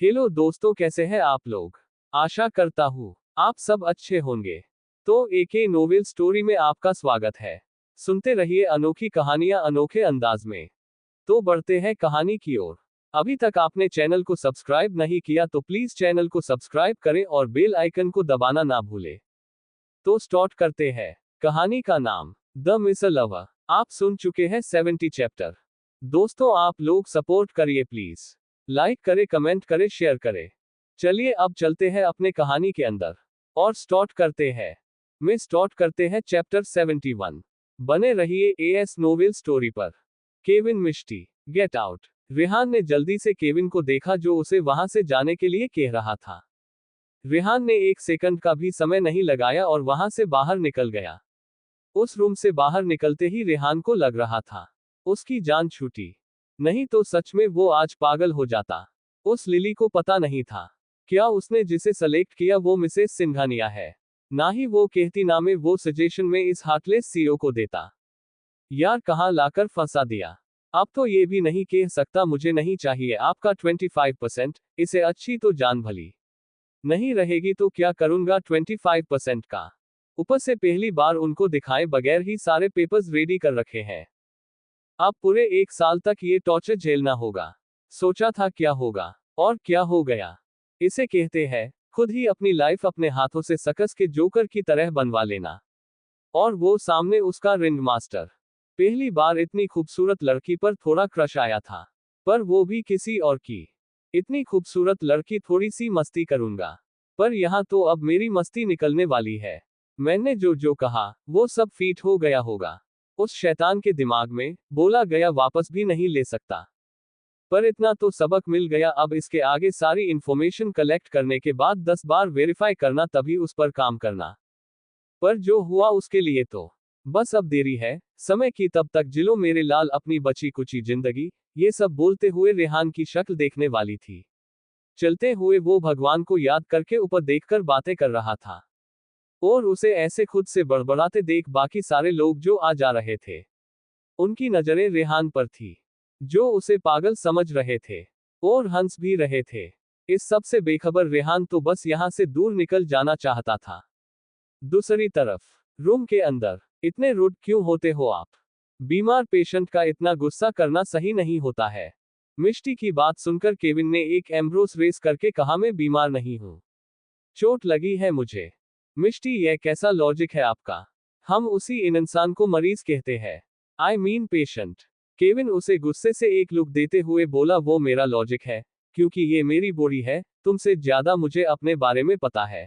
Hello दोस्तों, कैसे हैं आप लोग। आशा करता हूँ आप सब अच्छे होंगे। तो एके नोवेल स्टोरी में आपका स्वागत है। सुनते रहिए अनोखी कहानियां अनोखे अंदाज में। तो बढ़ते हैं कहानी की ओर। अभी तक आपने चैनल को सब्सक्राइब नहीं किया तो प्लीज चैनल को सब्सक्राइब करें और बेल आइकन को दबाना ना भूलें। तो स्टार्ट करते हैं। कहानी का नाम द मिसल लवर। आप सुन चुके हैं 70 चैप्टर। दोस्तों, आप लोग सपोर्ट करिए प्लीज। लाइक करें, कमेंट करें, शेयर करें। चलिए अब चलते हैं अपने कहानी के अंदर और स्टार्ट करते हैं चैप्टर 71। बने रहिए एएस नोवेल स्टोरी पर। केविन मिष्टी गेट आउट। रेहान ने जल्दी से केविन को देखा जो उसे वहां से जाने के लिए कह रहा था। रेहान ने एक सेकंड का भी समय नहीं लगाया और वहां से बाहर निकल गया। उस रूम से बाहर निकलते ही रेहान को लग रहा था उसकी जान छूटी। नहीं तो सच में वो आज पागल हो जाता। उस लिली को पता नहीं था क्या उसने जिसे सेलेक्ट किया वो मिसेस सिंघानिया है। ना ही वो कहती, ना में वो सजेशन में इस हार्टलेस सीईओ को देता। यार, कहां लाकर फंसा दिया। अब तो ये भी नहीं कह सकता मुझे नहीं चाहिए आपका 25%। इसे अच्छी तो जान भली नहीं रहेगी तो क्या करूंगा 25% का। ऊपर से पहली बार उनको दिखाए बगैर ही सारे पेपर्स रेडी कर रखे हैं। अब पूरे 1 साल तक ये टॉर्चर झेलना होगा। सोचा था क्या होगा और क्या हो गया। इसे कहते हैं खुद ही अपनी लाइफ अपने हाथों से सकस के जोकर की तरह बनवा लेना। और वो सामने उसका रिंग मास्टर। पहली बार इतनी खूबसूरत लड़की पर थोड़ा क्रश आया था, पर वो भी किसी और की। इतनी खूबसूरत लड़की, थोड़ी सी मस्ती करूंगा। पर यहाँ तो अब मेरी मस्ती निकलने वाली है। मैंने जो जो कहा वो सब फीट हो गया होगा उस शैतान के दिमाग में। बोला गया वापस भी नहीं ले सकता। पर इतना तो सबक मिल गया, अब इसके आगे सारी इंफॉर्मेशन कलेक्ट करने के बाद 10 बार वेरीफाई करना, तभी उस पर काम करना। पर जो हुआ उसके लिए तो बस अब देरी है समय की। तब तक जिलो मेरे लाल अपनी बची कुची जिंदगी। ये सब बोलते हुए रेहान की शक्ल देखने वाली थी। चलते हुए वो भगवान को याद करके ऊपर देखकर बातें कर रहा था। और उसे ऐसे खुद से बड़बड़ाते देख बाकी सारे लोग जो आ जा रहे थे, उनकी नजरें रेहान पर थी, जो उसे पागल समझ रहे थे और हंस भी रहे थे। इस सब से बेखबर रेहान तो बस यहां से दूर निकल जाना चाहता था। दूसरी तरफ रूम के अंदर, इतने रूड क्यों होते हो आप। बीमार पेशेंट का इतना गुस्सा करना सही नहीं होता है। मिष्टी की बात सुनकर केविन ने एक एम्ब्रोस रेस करके कहा, मैं बीमार नहीं हूं, चोट लगी है मुझे। मिष्टी, यह कैसा लॉजिक है आपका। हम उसी इन इंसान को मरीज कहते हैं। I mean patient. केविन उसे गुस्से से एक लुक देते हुए बोला, वो मेरा लॉजिक है क्योंकि ये मेरी बॉडी है। तुमसे ज्यादा मुझे अपने बारे में पता है।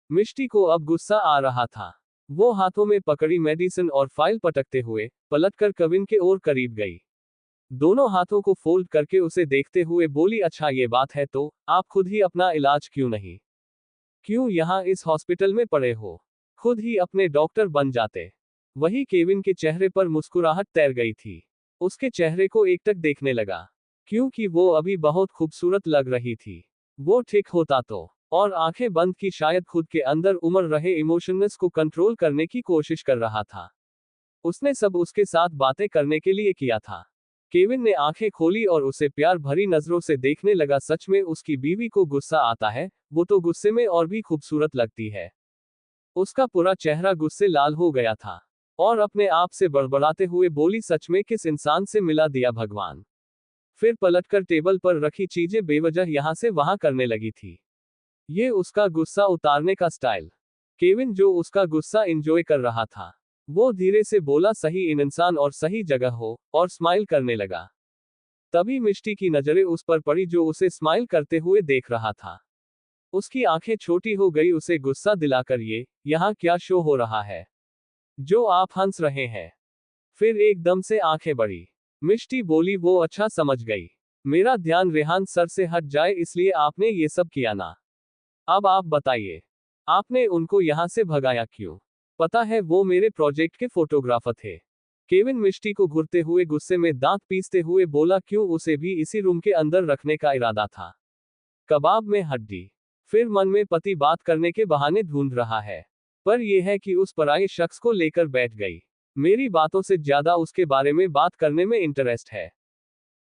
मिष्टी को अब गुस्सा आ रहा था। वो हाथों में पकड़ी मेडिसिन और फाइल पटकते हुए पलटकर केविन के और करीब गई। दोनों हाथों को फोल्ड करके उसे देखते हुए बोली, अच्छा ये बात है तो आप खुद ही अपना इलाज क्यों यहाँ इस हॉस्पिटल में पड़े हो। खुद ही अपने डॉक्टर बन जाते। वही केविन के चेहरे पर मुस्कुराहट तैर गई थी। उसके चेहरे को एकटक देखने लगा क्योंकि वो अभी बहुत खूबसूरत लग रही थी। वो ठीक होता तो। और आंखें बंद की, शायद खुद के अंदर उमड़ रहे इमोशंस को कंट्रोल करने की कोशिश कर रहा था। उसने सब उसके साथ बातें करने के लिए किया था। केविन ने आंखें खोली और उसे प्यार भरी नजरों से देखने लगा। सच में उसकी बीवी को गुस्सा आता है, वो तो गुस्से में और भी खूबसूरत लगती है। उसका पूरा चेहरा गुस्से लाल हो गया था और अपने आप से बड़बड़ाते हुए बोली, सच में किस इंसान से मिला दिया भगवान। फिर पलटकर टेबल पर रखी चीजें बेवजह यहां से वहां करने लगी थी। ये उसका गुस्सा उतारने का स्टाइल। केविन जो उसका गुस्सा एंजॉय कर रहा था, वो धीरे से बोला, सही इन इंसान और सही जगह हो, और स्माइल करने लगा। तभी मिष्टी की नजरें उस पर पड़ी जो उसे स्माइल करते हुए देख रहा था। उसकी आंखें छोटी हो गई उसे गुस्सा दिलाकर, ये यहाँ क्या शो हो रहा है जो आप हंस रहे हैं। फिर एकदम से आंखें बढ़ी। मिष्टी बोली, वो अच्छा समझ गई। मेरा ध्यान रेहान सर से हट जाए इसलिए आपने ये सब किया ना। अब आप बताइए, आपने उनको यहां से भगाया क्यों। पता है वो मेरे प्रोजेक्ट के फोटोग्राफर थे। केविन मिष्टी को घूरते हुए गुस्से में दांत पीसते हुए बोला, क्यों उसे भी इसी रूम के अंदर रखने का इरादा था। कबाब में हड्डी। फिर मन में पति बात करने के बहाने ढूंढ रहा है, पर यह है कि उस पराये शख्स को लेकर बैठ गई। मेरी बातों से ज्यादा उसके बारे में बात करने में इंटरेस्ट है।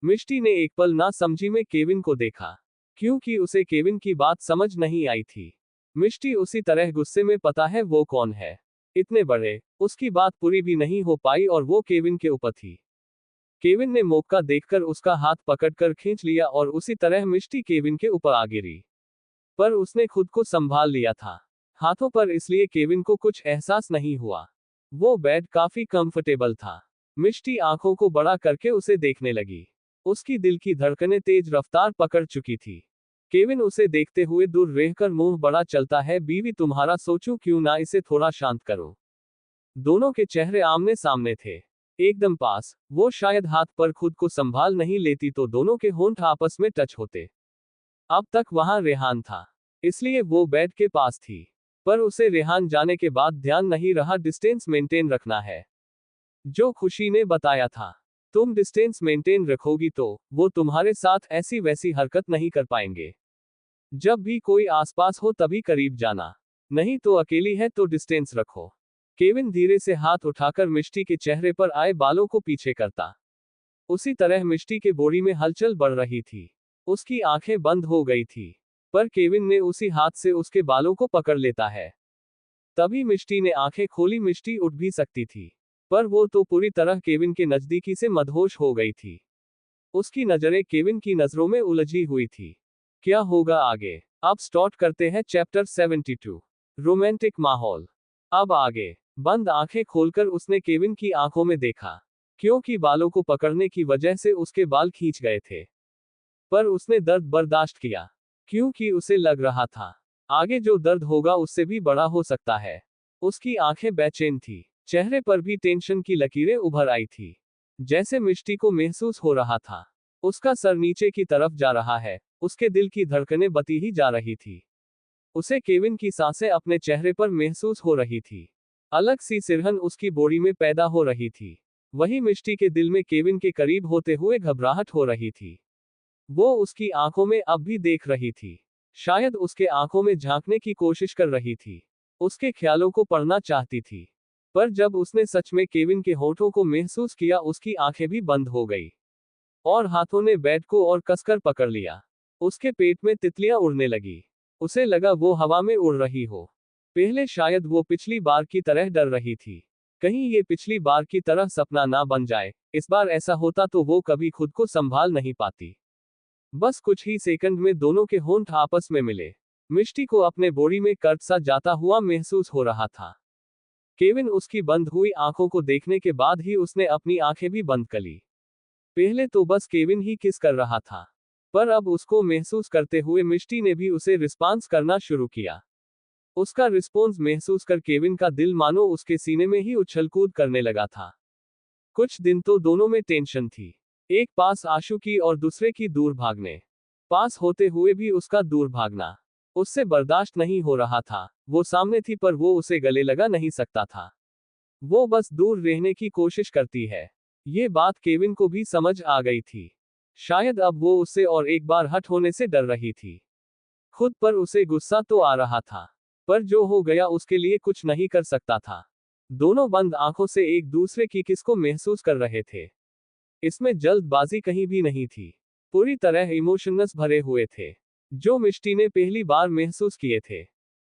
मिष्टी ने एक पल ना समझी में केविन को देखा। क्योंकि उसे केविन की बात समझ नहीं आई थी। मिष्टी उसी तरह गुस्से में पता है वो कौन है। इतने बड़े, उसकी बात पूरी भी नहीं हो पाई और वो केविन के ऊपर थी। केविन ने मौका देखकर उसका हाथ पकड़कर खींच लिया और उसी तरह मिष्टी केविन के ऊपर आ गिरी। पर उसने खुद को संभाल लिया था हाथों पर, इसलिए केविन को कुछ एहसास नहीं हुआ। वो बेड काफी कंफर्टेबल था। मिष्टी आंखों को बड़ा करके उसे देखने लगी। उसकी दिल की धड़कनें तेज रफ्तार पकड़ चुकी थी। केविन उसे देखते हुए दूर रहकर मुंह बड़ा चलता है, बीवी तुम्हारा, सोचूं क्यों ना इसे थोड़ा शांत करूं। दोनों के चेहरे आमने सामने थे, एकदम पास। वो शायद हाथ पर खुद को संभाल नहीं लेती तो दोनों के होंठ आपस में टच होते। अब तक वहां रेहान था, इसलिए वो बेड के पास थी। पर उसे रेहान जाने के बाद ध्यान नहीं रहा डिस्टेंस मेंटेन रखना है। जो खुशी ने बताया था, तुम डिस्टेंस मेंटेन रखोगी तो वो तुम्हारे साथ ऐसी वैसी हरकत नहीं कर पाएंगे। जब भी कोई आसपास हो तभी करीब जाना, नहीं तो अकेली है तो डिस्टेंस रखो। केविन धीरे से हाथ उठाकर मिष्टी के चेहरे पर आए बालों को पीछे करता। उसी तरह मिष्टी के बॉडी में हलचल बढ़ रही थी। उसकी आंखें बंद हो गई थी, पर केविन ने उसी हाथ से उसके बालों को पकड़ लेता है। तभी मिष्टी ने आंखें खोली। मिष्टी उठ भी सकती थी, पर वो तो पूरी तरह केविन के नजदीकी से मदहोश हो गई थी। उसकी नजरें केविन की नजरों में उलझी हुई थी। क्या होगा आगे? अब स्टार्ट करते हैं चैप्टर 72, रोमांटिक माहौल। अब आगे। बंद आंखें खोलकर उसने केविन की आंखों में देखा। क्योंकि बालों को पकड़ने की वजह से उसके बाल खींच गए थे, पर उसने दर्द बर्दाश्त किया, क्योंकि उसे लग रहा था आगे जो दर्द होगा उससे भी बड़ा हो सकता है। उसकी आंखें बेचैन थी, चेहरे पर भी टेंशन की लकीरें उभर आई थी। जैसे मिष्टी को महसूस हो रहा था उसका सर नीचे की तरफ जा रहा है। उसके दिल की धड़कनें बती ही जा रही थी। उसे केविन की सांसें अपने चेहरे पर महसूस हो रही थी। अलग सी सिरहन उसकी बॉडी में पैदा हो रही थी। वही मिष्टी के दिल में केविन के करीब होते हुए घबराहट हो रही थी। वो उसकी आंखों में अब भी देख रही थी, शायद उसके आंखों में झांकने की कोशिश कर रही थी, उसके ख्यालों को पढ़ना चाहती थी। पर जब उसने सच में केविन के होठों को महसूस किया उसकी आंखें भी बंद हो गई और हाथों ने बेड को और कसकर पकड़ लिया। उसके पेट में तितलियां उड़ने लगी। उसे लगा वो हवा में उड़ रही हो। पहले शायद वो पिछली बार की तरह डर रही थी, कहीं ये पिछली बार की तरह सपना ना बन जाए। इस बार ऐसा होता तो वो कभी खुद को संभाल नहीं पाती। बस कुछ ही सेकंड में दोनों के होंठ आपस में मिले। मिष्टी को अपने बॉडी में कर्ट सा जाता हुआ महसूस हो रहा था। केविन उसकी बंद हुई आंखों को देखने के बाद ही उसने अपनी आंखें भी बंद कर ली। पहले तो बस केविन ही किस कर रहा था, पर अब उसको महसूस करते हुए मिष्टी ने भी उसे रिस्पॉन्स करना शुरू किया। उसका रिस्पॉन्स महसूस कर केविन का दिल मानो उसके सीने में ही उछल कूद करने लगा था। कुछ दिन तो दोनों में टेंशन थी, एक पास आशु की और दूसरे की दूर भागने। पास होते हुए भी उसका दूर भागना उससे बर्दाश्त नहीं हो रहा था। वो सामने थी पर वो उसे गले लगा नहीं सकता था। वो बस दूर रहने की कोशिश करती है। ये बात केविन को भी समझ आ गई थी। शायद अब वो उससे और एक बार हट होने से डर रही थी। खुद पर उसे गुस्सा तो आ रहा था, पर जो हो गया उसके लिए कुछ नहीं कर सकता था। दोनों बंद आंखों से एक दूसरे की किस को महसूस कर रहे थे। इसमें जल्दबाजी कहीं भी नहीं थी, पूरी तरह इमोशनस भरे हुए थे। जो मिष्टी ने पहली बार महसूस किए थे,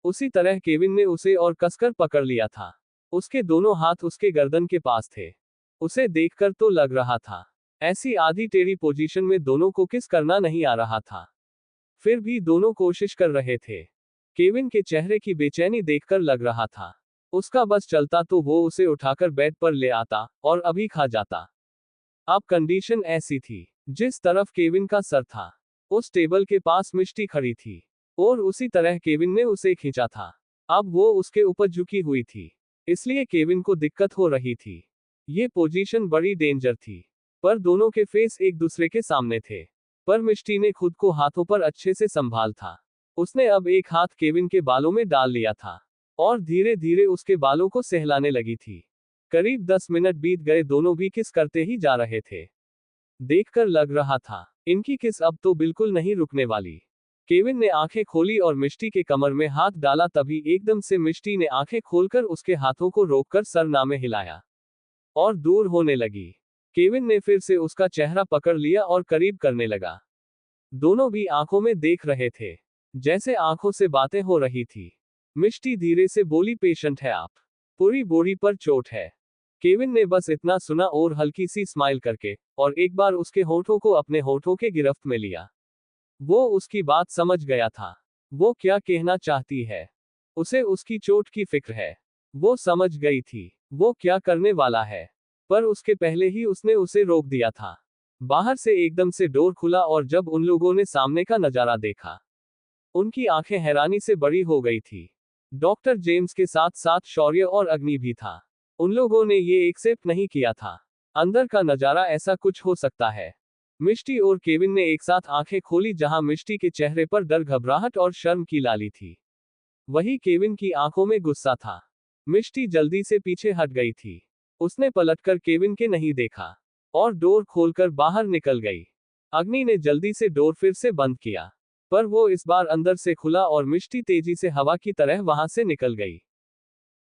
उसी तरह केविन ने उसे और कसकर पकड़ लिया था। उसके दोनों हाथ उसके गर्दन के पास थे। उसे देखकर तो लग रहा था ऐसी आधी टेढ़ी पोजीशन में दोनों को किस करना नहीं आ रहा था। फिर भी दोनों कोशिश कर रहे थे। केविन के चेहरे की बेचैनी देखकर लग रहा था उसका बस चलता तो वो उसे उठाकर बेड पर ले आता और अभी खा जाता। अब कंडीशन ऐसी थी, जिस तरफ केविन का सर था उस टेबल के पास मिष्टी खड़ी थी और उसी तरह केविन ने उसे खींचा था। अब वो उसके ऊपर झुकी हुई थी, इसलिए केविन को दिक्कत हो रही थी। ये पोजीशन बड़ी डेंजर थी, पर दोनों के फेस एक दूसरे के सामने थे। पर मिष्टी ने खुद को हाथों पर अच्छे से संभाल था। उसने अब एक हाथ केविन के बालों में डाल लिया था और धीरे धीरे उसके बालों को सहलाने लगी थी। करीब 10 मिनट बीत गए, दोनों भी किस करते ही जा रहे थे। देखकर लग रहा था इनकी किस अब तो बिल्कुल नहीं रुकने वाली। केविन ने आंखें खोली और मिष्टी के कमर में हाथ डाला, तभी एकदम से मिष्टी ने आंखें खोलकर उसके हाथों को रोककर सरनामे हिलाया और दूर होने लगी। केविन ने फिर से उसका चेहरा पकड़ लिया और करीब करने लगा। दोनों भी आंखों में देख रहे थे, जैसे आंखों से बातें हो रही थी। मिष्टी धीरे से बोली, पेशेंट है आप, पूरी बॉडी पर चोट है। केविन ने बस इतना सुना और हल्की सी स्माइल करके और एक बार उसके होठों को अपने होठों के गिरफ्त में लिया। वो उसकी बात समझ गया था। वो क्या कहना चाहती है। उसे उसकी चोट की फिक्र है। वो समझ गई थी वो क्या करने वाला है। पर उसके पहले ही उसने उसे रोक दिया था। बाहर से एकदम से डोर खुला और जब उन लोगों ने सामने का नजारा देखा, उनकी आंखें हैरानी से बड़ी हो गई थी। डॉक्टर जेम्स के साथ साथ शौर्य और अग्नि भी था। उन लोगों ने ये एक्सेप्ट नहीं किया था। अंदर का नजारा ऐसा कुछ हो सकता है। मिष्टी और केविन ने एक साथ आंखें खोली, जहां मिष्टी के चेहरे पर डर, घबराहट और शर्म की लाली थी। वही केविन की आंखों में गुस्सा था। मिष्टी जल्दी से पीछे हट गई थी। उसने पलटकर केविन के नहीं देखा और डोर खोलकर बाहर निकल गई। अग्नि ने जल्दी से डोर फिर से बंद किया, पर वो इस बार अंदर से खुला और मिष्टी तेजी से हवा की तरह वहां से निकल गई।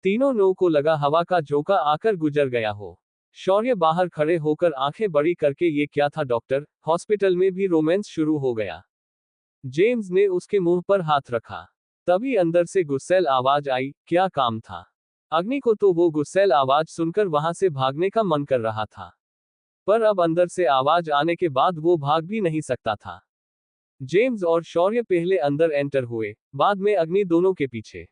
तीनों लोगों को लगा हवा का झोंका आकर गुजर गया हो। शौर्य बाहर खड़े होकर आंखें बड़ी करके, ये क्या था डॉक्टर, हॉस्पिटल में भी रोमांस शुरू हो गया। जेम्स ने उसके मुंह पर हाथ रखा। तभी अंदर से गुस्सैल आवाज आई, क्या काम था। अग्नि को तो वो गुस्सैल आवाज सुनकर वहां से भागने का मन कर रहा था, पर अब अंदर से आवाज आने के बाद वो भाग भी नहीं सकता था। जेम्स और शौर्य पहले अंदर एंटर हुए, बाद में अग्नि दोनों के पीछे।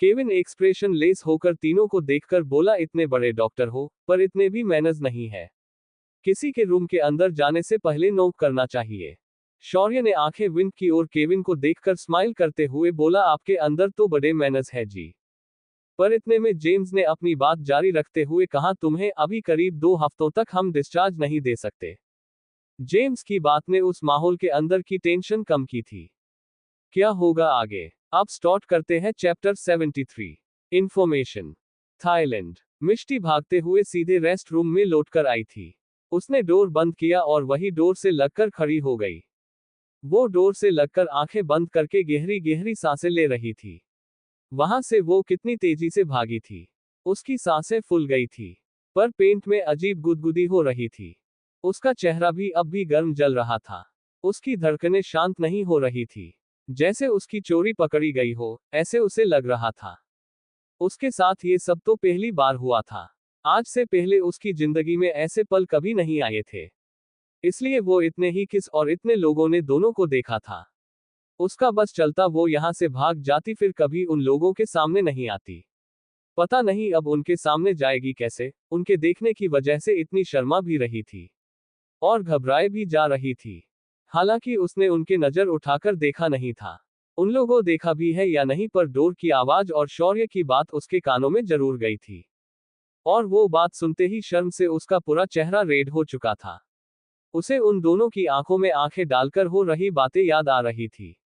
केविन एक्सप्रेशन लेस होकर तीनों को देखकर बोला, इतने बड़े डॉक्टर हो, पर इतने भी मैनर्स नहीं है। किसी के रूम के अंदर जाने से पहले नोक करना चाहिए। शौर्य ने आंखें विंक की और केविन को देखकर स्माइल करते हुए बोला, आपके अंदर तो बड़े मैनर्स है जी। पर इतने में जेम्स ने अपनी बात जारी रखते हुए कहा, तुम्हें अभी करीब 2 हफ्तों तक हम डिस्चार्ज नहीं दे सकते। जेम्स की बात ने उस माहौल के अंदर की टेंशन कम की थी। क्या होगा आगे, अब स्टार्ट करते हैं चैप्टर 73। इंफॉर्मेशन। थाईलैंड। मिष्टी भागते हुए सीधे रेस्ट रूम में लौटकर आई थी। उसने डोर बंद किया और वही डोर से लगकर खड़ी हो गई। वो डोर से लगकर आंखें बंद करके गहरी गहरी सांसें ले रही थी। वहां से वो कितनी तेजी से भागी थी। उसकी सांसें फूल गई थी, पर पेंट में अजीब गुदगुदी हो रही थी। उसका चेहरा भी अब भी गर्म जल रहा था। उसकी धड़कनें शांत नहीं हो रही थी, जैसे उसकी चोरी पकड़ी गई हो, ऐसे उसे लग रहा था। उसके साथ ये सब तो पहली बार हुआ था। आज से पहले उसकी जिंदगी में ऐसे पल कभी नहीं आए थे। इसलिए वो इतने ही किस और इतने लोगों ने दोनों को देखा था। उसका बस चलता वो यहां से भाग जाती, फिर कभी उन लोगों के सामने नहीं आती। पता नहीं अब उनके सामने जाएगी कैसे। उनके देखने की वजह से इतनी शर्मा भी रही थी और घबराए भी जा रही थी। हालांकि उसने उनके नजर उठाकर देखा नहीं था। उन लोगों देखा भी है या नहीं, पर डोर की आवाज और शौर्य की बात उसके कानों में जरूर गई थी। और वो बात सुनते ही शर्म से उसका पूरा चेहरा रेड हो चुका था। उसे उन दोनों की आंखों में आंखें डालकर हो रही बातें याद आ रही थी।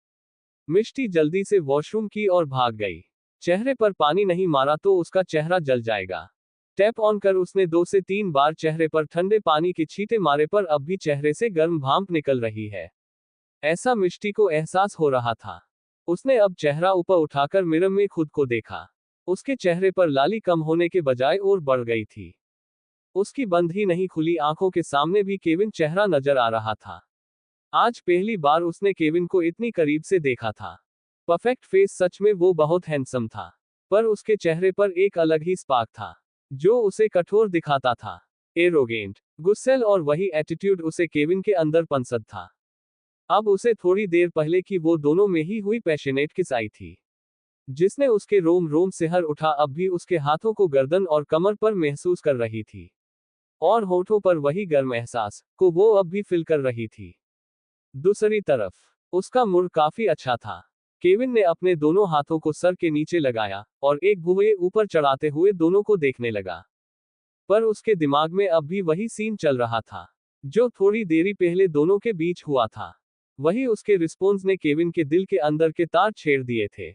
मिष्टी जल्दी से वॉशरूम की ओर भाग गई। चेहरे पर पानी नहीं मारा तो उसका चेहरा जल जाएगा। टैप ऑन कर उसने 2 से 3 बार चेहरे पर ठंडे पानी के छींटे मारे, पर अब भी चेहरे से गर्म भाप निकल रही है। ऐसा मिष्टी को एहसास हो रहा था। उसने अब चेहरा ऊपर उठाकर मिरर में खुद को देखा। उसके चेहरे पर लाली कम होने के बजाय और बढ़ गई थी। उसकी बंद ही नहीं खुली आंखों के सामने भी केविन चेहरा नजर आ रहा था। आज पहली बार उसने केविन को इतनी करीब से देखा था। परफेक्ट फेस, सच में वो बहुत हैंडसम था। पर उसके चेहरे पर एक अलग ही स्पार्क था, जो उसे कठोर दिखाता था। एरोगेंट, गुस्सैल, और वही एटीट्यूड उसे केविन के अंदर पनसद था। अब उसे थोड़ी देर पहले की वो दोनों में ही हुई पैशनेट किस आई थी, जिसने उसके रोम रोम सिहर उठा, अब भी उसके हाथों को गर्दन और कमर पर महसूस कर रही थी। और होठों पर वही गर्म एहसास को वो अब भी फील कर रही थी। दूसरी तरफ उसका मूड काफी अच्छा था। केविन ने अपने दोनों हाथों को सर के नीचे लगाया और एक भुए ऊपर चढ़ाते हुए दोनों को देखने लगा। पर उसके दिमाग में अब भी वही सीन चल रहा था, जो थोड़ी देरी पहले दोनों के बीच हुआ था। वही उसके रिस्पॉन्स ने केविन के दिल के अंदर के तार छेड़ दिए थे।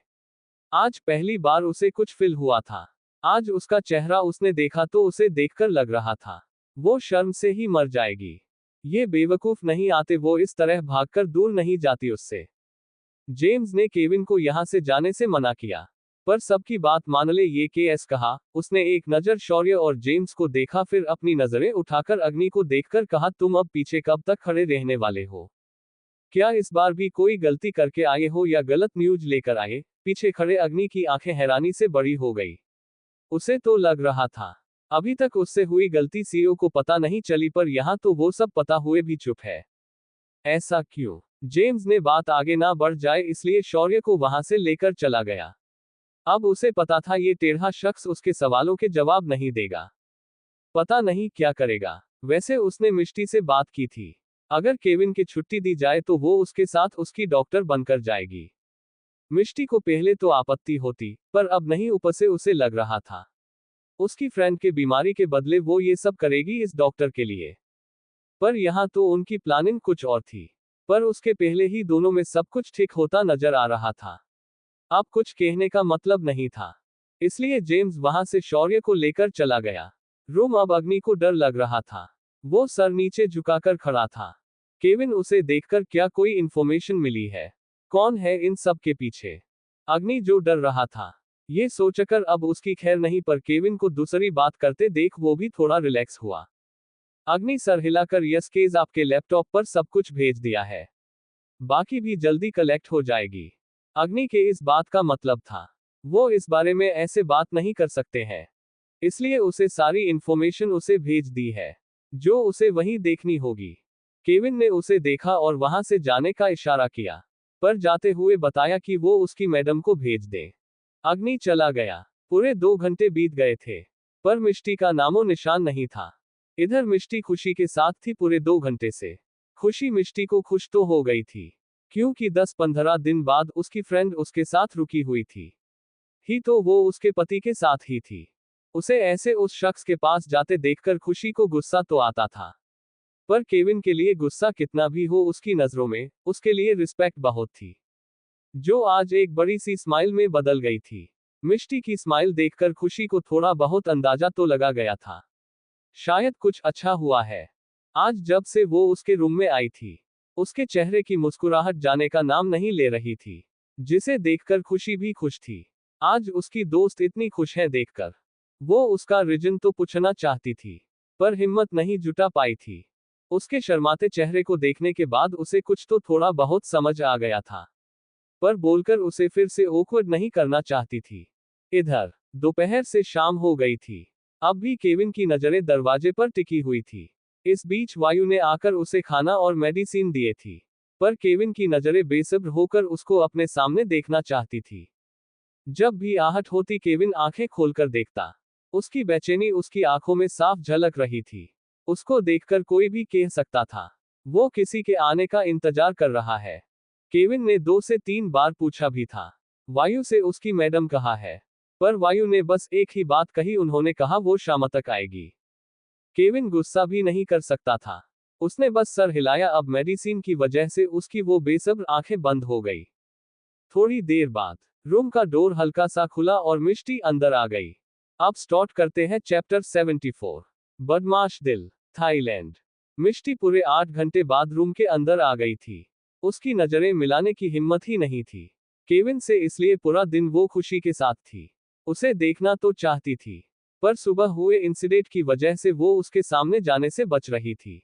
आज पहली बार उसे कुछ फील हुआ था। आज उसका चेहरा उसने देखा तो उसे देखकर लग रहा था वो शर्म से ही मर जाएगी। ये बेवकूफ नहीं आते, वो इस तरह भागकर दूर नहीं जाती उससे। जेम्स ने केविन को यहां से जाने से मना किया, पर सबकी बात मान ले ये केएस कहा। उसने एक नजर शौर्य और जेम्स को देखा, फिर अपनी नजरें उठाकर अग्नि को देखकर कहा, तुम अब पीछे कब तक खड़े रहने वाले हो। क्या इस बार भी कोई गलती करके आए हो या गलत न्यूज लेकर आए? पीछे खड़े अग्नि की आंखें हैरानी से बड़ी हो गई। उसे तो लग रहा था अभी तक उससे हुई गलती सीईओ को पता नहीं चली, पर यहां तो वो सब पता हुए भी चुप है। ऐसा क्यों? जेम्स ने बात आगे ना बढ़ जाए इसलिए शौर्य को वहां से लेकर चला गया। अब उसे पता था ये टेढ़ा शख्स उसके सवालों के जवाब नहीं देगा। पता नहीं क्या करेगा। वैसे उसने मिष्टी से बात की थी, अगर केविन की छुट्टी दी जाए तो वो उसके साथ उसकी डॉक्टर बनकर जाएगी। मिष्टी को पहले तो आपत्ति होती, पर अब नहीं, ऊपर से उसे लग रहा था उसकी फ्रेंड के बीमारी के बदले वो ये सब करेगी इस डॉक्टर के लिए। पर यहां तो उनकी प्लानिंग कुछ और थी। पर उसके पहले ही दोनों में सब कुछ ठीक होता नजर आ रहा था। अब कुछ कहने का मतलब नहीं था, इसलिए जेम्स वहां से शौर्य को लेकर चला गया। रूम अब अग्नि को डर लग रहा था। वो सर नीचे झुकाकर खड़ा था। केविन उसे देखकर क्या कोई इंफॉर्मेशन मिली है? कौन है इन सब के पीछे? अग्नि जो डर रहा था, ये सोचकर अब उसकी खैर नहीं, पर केविन को दूसरी बात करते देख वो भी थोड़ा रिलैक्स हुआ। अग्नि सर हिलाकर यस केस आपके लैपटॉप पर सब कुछ भेज दिया है, बाकी भी जल्दी कलेक्ट हो जाएगी। अग्नि के इस बात का मतलब था वो इस बारे में ऐसे बात नहीं कर सकते हैं, इसलिए उसे सारी इंफॉर्मेशन उसे भेज दी है, जो उसे वहीं देखनी होगी। केविन ने उसे देखा और वहां से जाने का इशारा किया, पर जाते हुए बताया कि वो उसकी मैडम को भेज दे। अग्नि चला गया। पूरे 2 घंटे बीत गए थे, पर मिष्टी का नामो निशान नहीं था। इधर मिष्टी खुशी के साथ थी पूरे 2 घंटे से। खुशी मिष्टी को खुश तो हो गई थी, क्योंकि 10-15 दिन बाद उसकी फ्रेंड उसके साथ रुकी हुई थी। ही तो वो उसके पति के साथ ही थी। उसे ऐसे उस शख्स के पास जाते देखकर खुशी को गुस्सा तो आता था, पर केविन के लिए गुस्सा कितना भी हो, उसकी नजरों में उसके लिए रिस्पेक्ट बहुत थी, जो आज एक बड़ी सी स्माइल में बदल गई थी। मिष्टी की स्माइल देखकर खुशी को थोड़ा बहुत अंदाजा तो लगा गया था, शायद कुछ अच्छा हुआ है। आज जब से वो उसके रूम में आई थी, उसके चेहरे की मुस्कुराहट जाने का नाम नहीं ले रही थी, जिसे देखकर खुशी भी खुश थी। आज उसकी दोस्त इतनी खुश है देखकर वो उसका रीजन तो पूछना चाहती थी, पर हिम्मत नहीं जुटा पाई थी। उसके शर्माते चेहरे को देखने के बाद उसे कुछ तो थोड़ा बहुत समझ आ गया था, पर बोलकर उसे फिर से ऑकवर्ड नहीं करना चाहती थी। इधर दोपहर से शाम हो गई थी। अब भी केविन की नजरें दरवाजे पर टिकी हुई थी। इस बीच वायु ने आकर उसे खाना और मेडिसिन दिए थी, पर केविन की नजरें बेसब्र होकर उसको अपने सामने देखना चाहती थी। जब भी आहट होती केविन आंखें खोलकर देखता। उसकी बेचैनी उसकी आंखों में साफ झलक रही थी। उसको देखकर कोई भी कह सकता था वो किसी के आने का इंतजार कर रहा है। केविन ने 2 से 3 बार पूछा भी था वायु से उसकी मैडम कहाँ है, पर वायु ने बस एक ही बात कही, उन्होंने कहा वो शाम तक आएगी। केविन गुस्सा भी नहीं कर सकता था, उसने बस सर हिलाया। अब मेडिसिन की वजह से उसकी वो बेसब्र आंखें बंद हो गई। थोड़ी देर बाद रूम का डोर हल्का सा खुला और मिष्टी अंदर आ गई। अब स्टार्ट करते हैं चैप्टर 74, बदमाश दिल, थाईलैंड। मिष्टी पूरे 8 घंटे बाद रूम के अंदर आ गई थी। उसकी नजरें मिलाने की हिम्मत ही नहीं थी केविन से, इसलिए पूरा दिन वो खुशी के साथ थी। उसे देखना तो चाहती थी, पर सुबह हुए इंसिडेंट की वजह से वो उसके सामने जाने से बच रही थी।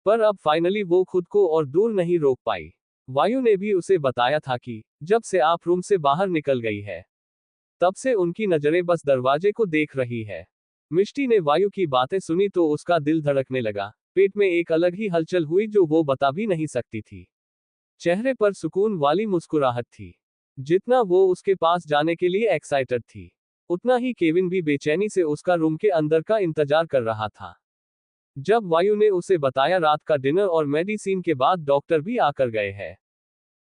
पर अब फाइनली वो खुद को और दूर नहीं रोक पाई। वायु ने भी उसे बताया था कि जब से आप रूम से बाहर निकल गई है, तब से उनकी नजरें बस दरवाजे को देख रही है। मिष्टी ने वायु की बातें सुनी तो उसका दिल धड़कने लगा। पेट में एक अलग ही हलचल हुई जो वो बता भी नहीं सकती थी। चेहरे पर सुकून वाली मुस्कुराहट थी। जितना वो उसके पास जाने के लिए एक्साइटेड थी, उतना ही केविन भी बेचैनी से उसका रूम के अंदर का इंतजार कर रहा था। जब वायु ने उसे बताया रात का डिनर और मेडिसिन के बाद डॉक्टर भी आकर गए हैं,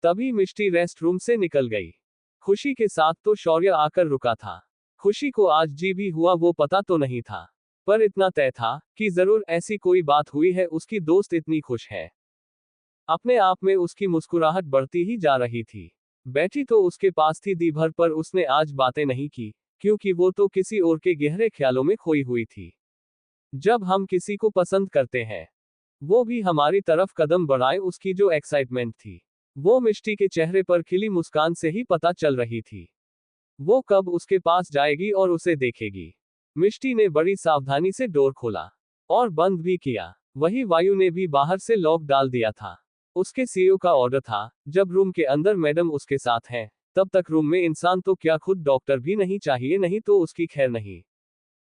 तभी मिष्टी रेस्ट रूम से निकल गई। खुशी के साथ तो शौर्य आकर रुका था। खुशी को आज जी भी हुआ वो पता तो नहीं था, पर इतना तय था कि जरूर ऐसी कोई बात हुई है, उसकी दोस्त इतनी खुश है। अपने आप में उसकी मुस्कुराहट बढ़ती ही जा रही थी। बैठी तो उसके पास थी दी भर, पर उसने आज बातें नहीं की, क्योंकि वो तो किसी और के गहरे ख्यालों में खोई हुई थी। जब हम किसी को पसंद करते हैं, वो भी हमारी तरफ कदम बढ़ाए, उसकी जो एक्साइटमेंट थी वो मिष्टी के चेहरे पर खिली मुस्कान से ही पता चल रही थी। वो कब उसके पास जाएगी और उसे देखेगी। मिष्टी ने बड़ी सावधानी से डोर खोला और बंद भी किया। वही वायु ने भी बाहर से लॉक डाल दिया था। उसके सीईओ का ऑर्डर था, जब रूम के अंदर मैडम उसके साथ हैं, तब तक रूम में इंसान तो क्या खुद डॉक्टर भी नहीं चाहिए, नहीं तो उसकी खैर नहीं।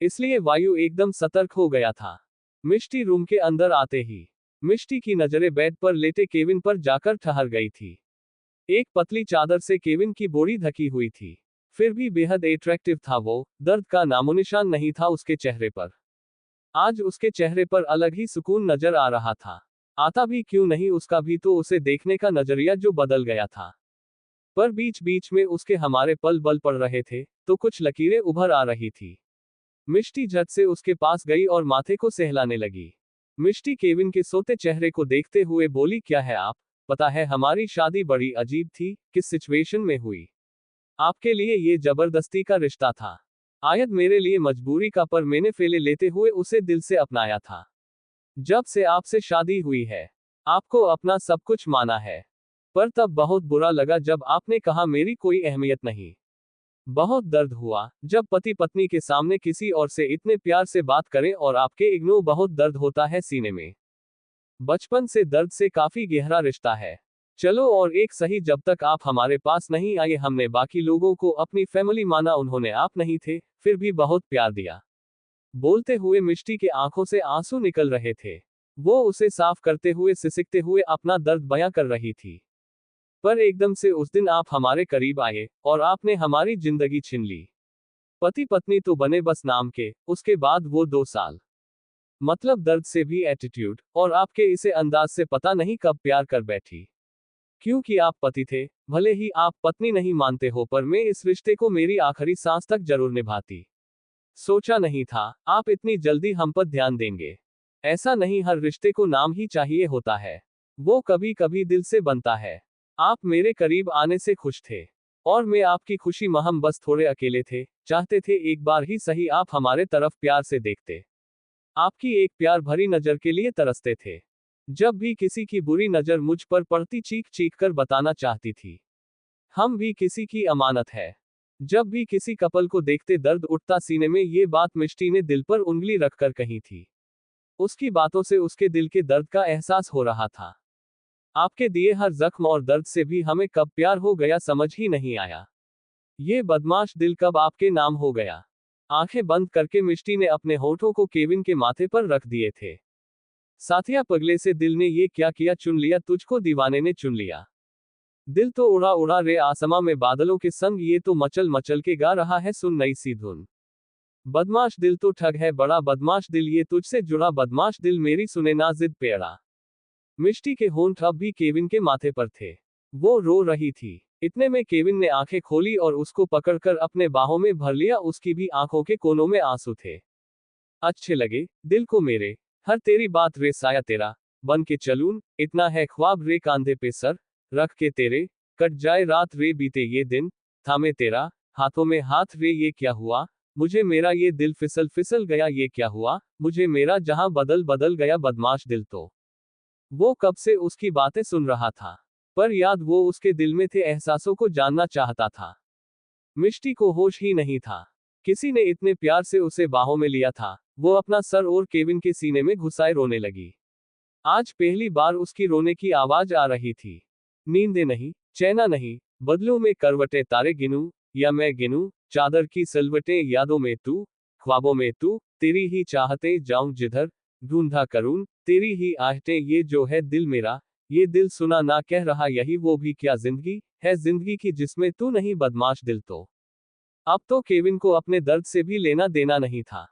इसलिए वायु एकदम सतर्क हो गया था। मिष्टी रूम के अंदर आते ही मिष्टी की नजरें बेड पर लेटे केविन पर जाकर ठहर गई थी। एक पतली चादर से केविन की बॉडी ढकी हुई थी, फिर भी बेहद अट्रैक्टिव था वो, दर्द का नामोनिशान नहीं था उसके चेहरे पर। आज उसके चेहरे पर अलग ही सुकून नजर आ रहा था। आता भी क्यों नहीं, उसका भी तो उसे देखने का नजरिया जो बदल गया था। पर बीच बीच में उसके हमारे पल बल पड़ रहे थे, तो कुछ लकीरें उभर आ रही थी। मिष्टी झट से उसके पास गई और माथे को सहलाने लगी। मिष्टी केविन के सोते चेहरे को देखते हुए बोली, क्या है आप? पता है हमारी शादी बड़ी अजीब थी, किस सिचुएशन में हुई। आपके लिए ये जबरदस्ती का रिश्ता था, आयद मेरे लिए मजबूरी का, पर मैंने फेले लेते हुए उसे दिल से अपनाया था। जब से आपसे शादी हुई है, आपको अपना सब कुछ माना है। पर तब बहुत बुरा लगा जब आपने कहा मेरी कोई अहमियत नहीं। बहुत दर्द हुआ जब पति पत्नी के सामने किसी और से इतने प्यार से बात करें और आपके इग्नोर, बहुत दर्द होता है सीने में। बचपन से दर्द से काफी गहरा रिश्ता है। चलो और एक सही, जब तक आप हमारे पास नहीं आए हमने बाकी लोगों को अपनी फैमिली माना, उन्होंने आप नहीं थे, फिर भी बहुत प्यार दिया। बोलते हुए मिष्टी के आंखों से आंसू निकल रहे थे। वो उसे साफ करते हुए सिसकते हुए अपना दर्द बयां कर रही थी। पर एकदम से उस दिन आप हमारे करीब आए और आपने हमारी जिंदगी छीन ली। पति पत्नी तो बने बस नाम के, उसके बाद वो 2 साल, मतलब दर्द से भी एटीट्यूड, और आपके इसे अंदाज से पता नहीं कब प्यार कर बैठी। क्योंकि आप पति थे, भले ही आप पत्नी नहीं मानते हो, पर मैं इस रिश्ते को मेरी आखिरी सांस तक जरूर निभाती। सोचा नहीं था आप इतनी जल्दी हम पर ध्यान देंगे। ऐसा नहीं, हर रिश्ते को नाम ही चाहिए होता है, वो कभी कभी दिल से बनता है। आप मेरे करीब आने से खुश थे, और मैं आपकी खुशी में हम बस थोड़े अकेले थे, चाहते थे एक बार ही सही आप हमारे तरफ प्यार से देखते। आपकी एक प्यार भरी नजर के लिए तरसते थे। जब भी किसी की बुरी नजर मुझ पर पड़ती, चीख चीख कर बताना चाहती थी, हम भी किसी की अमानत है। जब भी किसी कपल को देखते दर्द उठता सीने में, ये बात मिष्टी ने दिल पर उंगली रखकर कही थी। उसकी बातों से उसके दिल के दर्द का एहसास हो रहा था। आपके दिए हर जख्म और दर्द से भी हमें कब प्यार हो गया समझ ही नहीं आया। ये बदमाश दिल कब आपके नाम हो गया। आंखें बंद करके मिष्टी ने अपने होठों को केविन के माथे पर रख दिए थे। साथिया पगले से दिल ने ये क्या किया, चुन लिया तुझको दीवाने ने चुन लिया। दिल तो उड़ा उड़ा रे आसमां में बादलों के संग, ये तो मचल मचल के गा रहा है सुन नई सी धुन। बदमाश दिल तो ठग है बड़ा बदमाश दिल, ये तुझसे जुड़ा बदमाश दिल, मेरी सुने ना जिद पेड़ा। मिष्टी के होंठ अब भी केविन के माथे पर थे। वो रो रही थी। इतने में केविन ने आंखें खोली और उसको पकड़कर अपने बाहों में भर लिया। उसकी भी आंखों के कोनों में आंसू थे। अच्छे लगे दिल को मेरे, हर तेरी बात रे साया तेरा, बन के चलूं, इतना है ख्वाब रे कांधे पे सर रख के तेरे, कट जाए रात रे बीते ये दिन, थामे तेरा हाथों में हाथ रे, ये क्या हुआ मुझे मेरा, ये दिल फिसल फिसल गया, ये क्या हुआ मुझे मेरा, जहां बदल बदल गया बदमाश दिल। तो वो कब से उसकी बातें सुन रहा था, पर याद वो उसके दिल में थे, एहसासों को जानना चाहता था। मिष्टी को होश ही नहीं था। किसी ने इतने प्यार से उसे बाहों में लिया था। वो अपना सर और केविन के सीने में घुसाए रोने लगी। आज पहली बार उसकी रोने की आवाज आ रही थी। नींदें नहीं, चैना नहीं, बदलूं में करवटें तारे गिनूं, या मैं गिनूं चादर की सिलवटें, यादों में तू, ख्वाबों में तू, तेरी ही चाहते जाऊं जिधर, ढूंढा करूं तेरी ही आहटें, ये जो है दिल मेरा, ये दिल सुना ना कह रहा, यही वो भी क्या जिंदगी है जिंदगी की जिसमें तू नहीं बदमाश दिल। तो अब तो केविन को अपने दर्द से भी लेना देना नहीं था।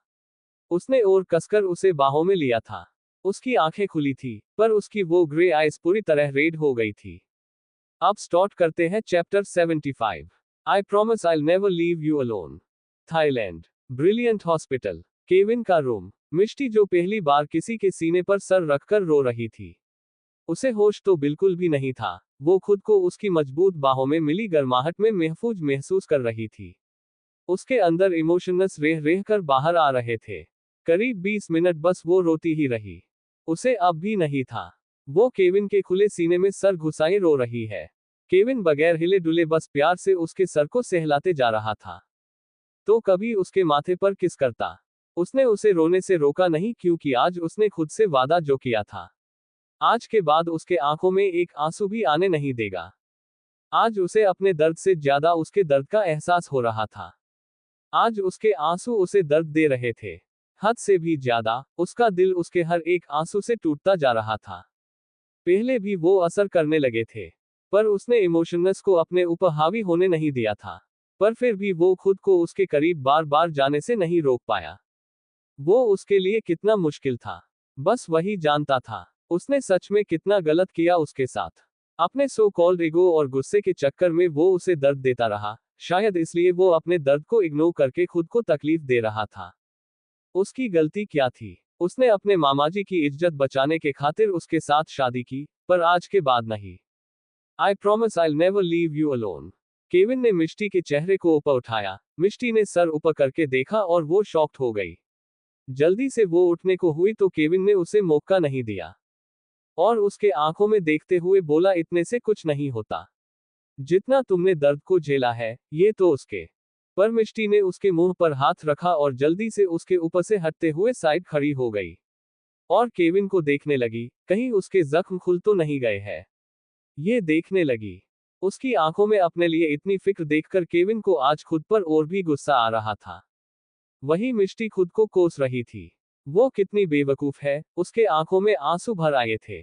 उसने और कसकर उसे बाहों में लिया था। उसकी आंखें खुली थी, पर उसकी वो ग्रे आइज पूरी तरह रेड हो गई थी। अब स्टार्ट करते हैं chapter 75। I promise I never leave you alone. Thailand. Brilliant hospital. Kevin का रूम। मिष्टी जो पहली बार किसी के सीने पर सर रखकर रो रही थी। उसे होश तो बिल्कुल भी नहीं था। वो खुद को उसकी मजबूत बाहों में मिली गर्माहट में महफूज महसूस कर रही थी। उसके अंदर इमोशनस रेह रेह कर बाहर आ रहे थे। करीब 20 मिनट बस वो रोती ही रही। उसे अब भी नहीं था। वो केविन के खुले सीने में सर घुसाए रो रही है। केविन बगैर हिले डुले बस प्यार से उसके सर को सहलाते जा रहा था। तो कभी उसके माथे पर किस करता। उसने उसे रोने से रोका नहीं, क्योंकि आज उसने खुद से वादा जो किया था, आज के बाद उसके आंखों में एक आंसू भी आने नहीं देगा। आज उसे अपने दर्द से ज्यादा उसके दर्द का एहसास हो रहा था। आज उसके आंसू उसे दर्द दे रहे थे। हद से भी ज्यादा, उसका दिल उसके हर एक आंसू से टूटता जा रहा था। पहले भी वो असर करने लगे थे, पर उसने इमोशनलेस को अपने ऊपर हावी होने नहीं दिया था। पर फिर भी वो खुद को उसके करीब बार बार जाने से नहीं रोक पाया। वो उसके लिए कितना मुश्किल था, बस वही जानता था। उसने सच में कितना गलत किया उसके साथ। अपने सो कॉल्ड ईगो और गुस्से के चक्कर में वो उसे दर्द देता रहा, शायद इसलिए वो अपने दर्द को इग्नोर करके खुद को तकलीफ दे रहा था। उसकी गलती क्या थी? उसने अपने मामाजी की इज्जत बचाने के खातिर उसके साथ शादी की, पर आज के बाद नहीं। I promise I never leave you alone. Kevin ने मिष्टी के चेहरे को ऊपर उठाया। मिष्टी ने सर ऊपर करके देखा और वो शॉक्ड हो गई। जल्दी से वो उठने को हुई तो केविन ने उसे मौका नहीं दिया और उसके आंखों में देखते हुए बोला, इतने से कुछ नहीं होता। जितना तुमने दर्द को झेला है, ये तो उसके। पर मिष्टी ने उसके मुंह पर हाथ रखा और जल्दी से उसके ऊपर से हटते हुए साइड खड़ी हो गई और केविन को देखने लगी, कहीं उसके जख्म खुल तो नहीं गए हैं। ये देखने लगी। उसकी आंखों में अपने लिए इतनी फिक्र देखकर केविन को आज खुद पर और भी गुस्सा आ रहा था। वही मिष्टी खुद को कोस रही थी। वो कितनी बेवकूफ है, उसके आंखों में आंसू भर आए थे।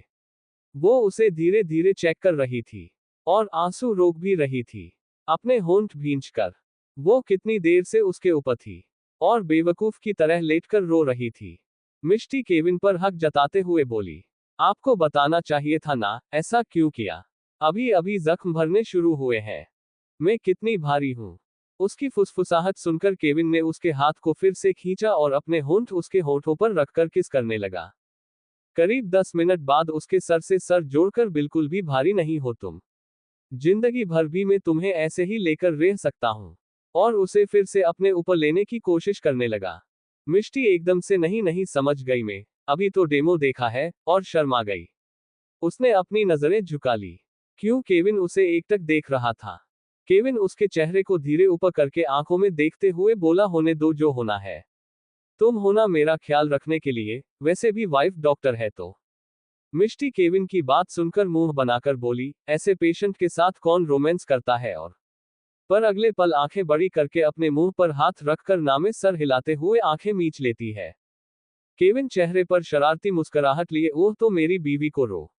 वो उसे धीरे धीरे चेक कर रही थी और आंसू रोक भी रही थी, अपने होंठ भींचकर। वो कितनी देर से उसके ऊपर थी और बेवकूफ की तरह लेटकर रो रही थी। मिष्टी केविन पर हक जताते हुए बोली, आपको बताना चाहिए था ना, ऐसा क्यों किया? अभी अभी जख्म भरने शुरू हुए हैं। मैं कितनी भारी हूं। उसकी फुसफुसाहट सुनकर केविन ने उसके हाथ को फिर से खींचा और अपने होंठ उसके होठों पर रखकर किस करने लगा। करीब 10 मिनट बाद उसके सर से सर जोड़कर, बिल्कुल भी भारी नहीं हो तुम। जिंदगी भर भी मैं तुम्हें ऐसे ही लेकर रह सकता हूं। और उसे फिर से अपने ऊपर लेने की कोशिश करने लगा। मिष्टी एकदम से नहीं नहीं समझ गई, मैं अभी तो डेमो देखा है, और शर्मा गई। उसने अपनी नजरें झुका ली। क्यों? केविन उसे एकटक देख रहा था। केविन उसके चेहरे को धीरे ऊपर करके आंखों में देखते हुए बोला, होने दो जो होना है। तुम होना मेरा ख्याल रखने के लिए, वैसे भी वाइफ डॉक्टर है तो। मिष्टी केविन की बात सुनकर मुंह बनाकर बोली, ऐसे पेशेंट के साथ कौन रोमांस करता है? और पर अगले पल आंखें बड़ी करके अपने मुंह पर हाथ रखकर नामे सर हिलाते हुए आंखें मीच लेती है। केविन चेहरे पर शरारती मुस्कुराहट लिए, ओह तो मेरी बीवी को रो।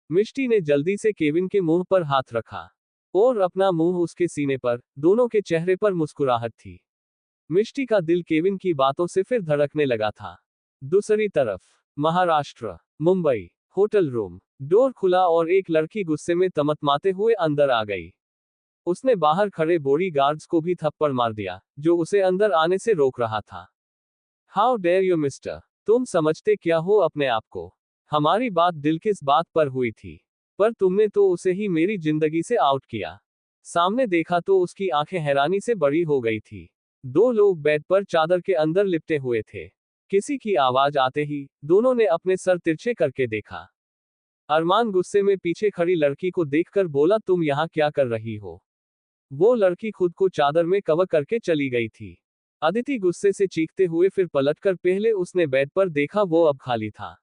मिष्टी ने जल्दी से केविन के मुंह पर हाथ रखा और अपना मुंह उसके सीने पर। दोनों के चेहरे पर मुस्कुराहट थी। मिष्टी का दिल केविन की बातों से फिर धड़कने लगा था। दूसरी तरफ Maharashtra, Mumbai, hotel room. Door खुला और एक लड़की गुस्से में तमतमाते हुए अंदर आ गई। उसने बाहर खड़े बॉडी गार्ड्स को भी थप्पड़ मार दिया, जो उसे अंदर आने से रोक रहा था। हाउ डेयर यू मिस्टर, तुम समझते क्या हो अपने आप को? हमारी बात दिल किस बात पर हुई थी, पर तुमने तो उसे ही मेरी जिंदगी से आउट किया। सामने देखा तो उसकी आंखें हैरानी से बड़ी हो गई थी। दो लोग बेड पर चादर के अंदर लिपटे हुए थे। किसी की आवाज आते ही दोनों ने अपने सर तिरछे करके देखा। अरमान गुस्से में पीछे खड़ी लड़की को देखकर बोला, तुम यहाँ क्या कर रही हो? वो लड़की खुद को चादर में कवर करके चली गई थी। अदिति गुस्से से चीखते हुए फिर पलटकर पहले उसने बेड पर देखा, वो अब खाली था।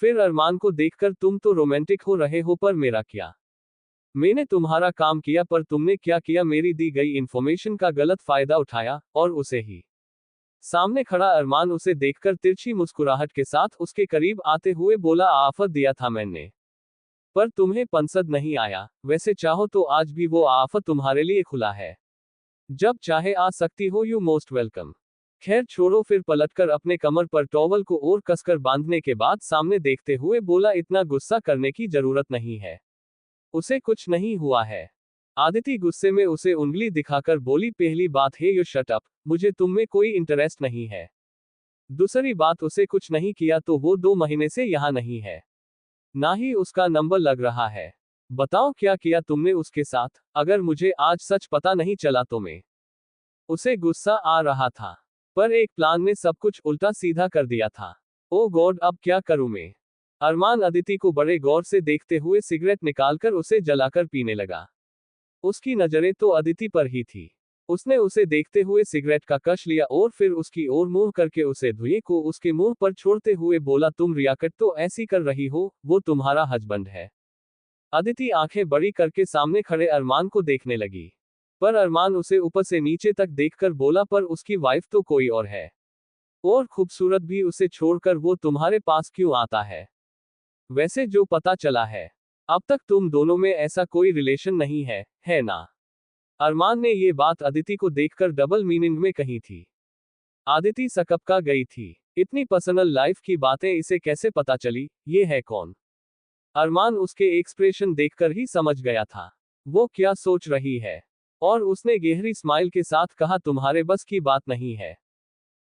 फिर अरमान को देखकर, तुम तो रोमांटिक हो रहे हो, पर मेरा क्या? मैंने तुम्हारा काम किया, पर तुमने क्या किया? मेरी दी गई इंफॉर्मेशन का गलत फायदा उठाया और उसे ही। सामने खड़ा अरमान उसे देखकर तिरछी मुस्कुराहट के साथ उसके करीब आते हुए बोला, आफत दिया था मैंने, पर तुम्हें पसंद नहीं आया। वैसे चाहो तो आज भी वो आफत तुम्हारे लिए खुला है। जब चाहे आ सकती हो, यू मोस्ट वेलकम। खैर छोड़ो। फिर पलटकर अपने कमर पर टॉवल को और कसकर बांधने के बाद सामने देखते हुए बोला, इतना गुस्सा करने की जरूरत नहीं है, उसे कुछ नहीं हुआ है। आदिति गुस्से में उसे उंगली दिखाकर बोली, पहली बात है यू शट अप, मुझे तुम में कोई इंटरेस्ट नहीं है। दूसरी बात, उसे कुछ नहीं किया तो वो 2 महीने से यहाँ नहीं है, ना ही उसका नंबर लग रहा है। बताओ क्या किया तुमने उसके साथ? अगर मुझे आज सच पता नहीं चला तो मैं। उसे गुस्सा आ रहा था, पर एक प्लान ने सब कुछ उल्टा सीधा कर दिया था। ओ गॉड, अब क्या करूं मैं? अरमान अदिति को बड़े गौर से देखते हुए सिगरेट निकालकर उसे जलाकर पीने लगा। उसकी नजरें तो अदिति पर ही थी। उसने उसे देखते हुए सिगरेट का कश लिया और फिर उसकी ओर मुंह करके उसे धुएं को उसके मुंह पर छोड़ते हुए बोला, तुम रियाकत तो ऐसी कर रही हो, वो तुम्हारा हस्बैंड है। अदिति आंखें बड़ी करके सामने खड़े अरमान को देखने लगी। पर अरमान उसे ऊपर से नीचे तक देखकर बोला, पर उसकी वाइफ तो कोई और है। और खूबसूरत भी, उसे छोड़कर वो तुम्हारे पास क्यों आता है? वैसे जो पता चला है, अब तक तुम दोनों में ऐसा कोई रिलेशन नहीं है ना? अरमान ने ये बात अदिति को देखकर डबल मीनिंग में कही थी। आदिति सकपका गई थी। इतनी पर्सनल लाइफ की बातें इसे कैसे पता चली? ये है कौन? अरमान उसके एक्सप्रेशन देखकर ही समझ गया था वो क्या सोच रही है। और उसने गहरी स्माइल के साथ कहा, तुम्हारे बस की बात नहीं है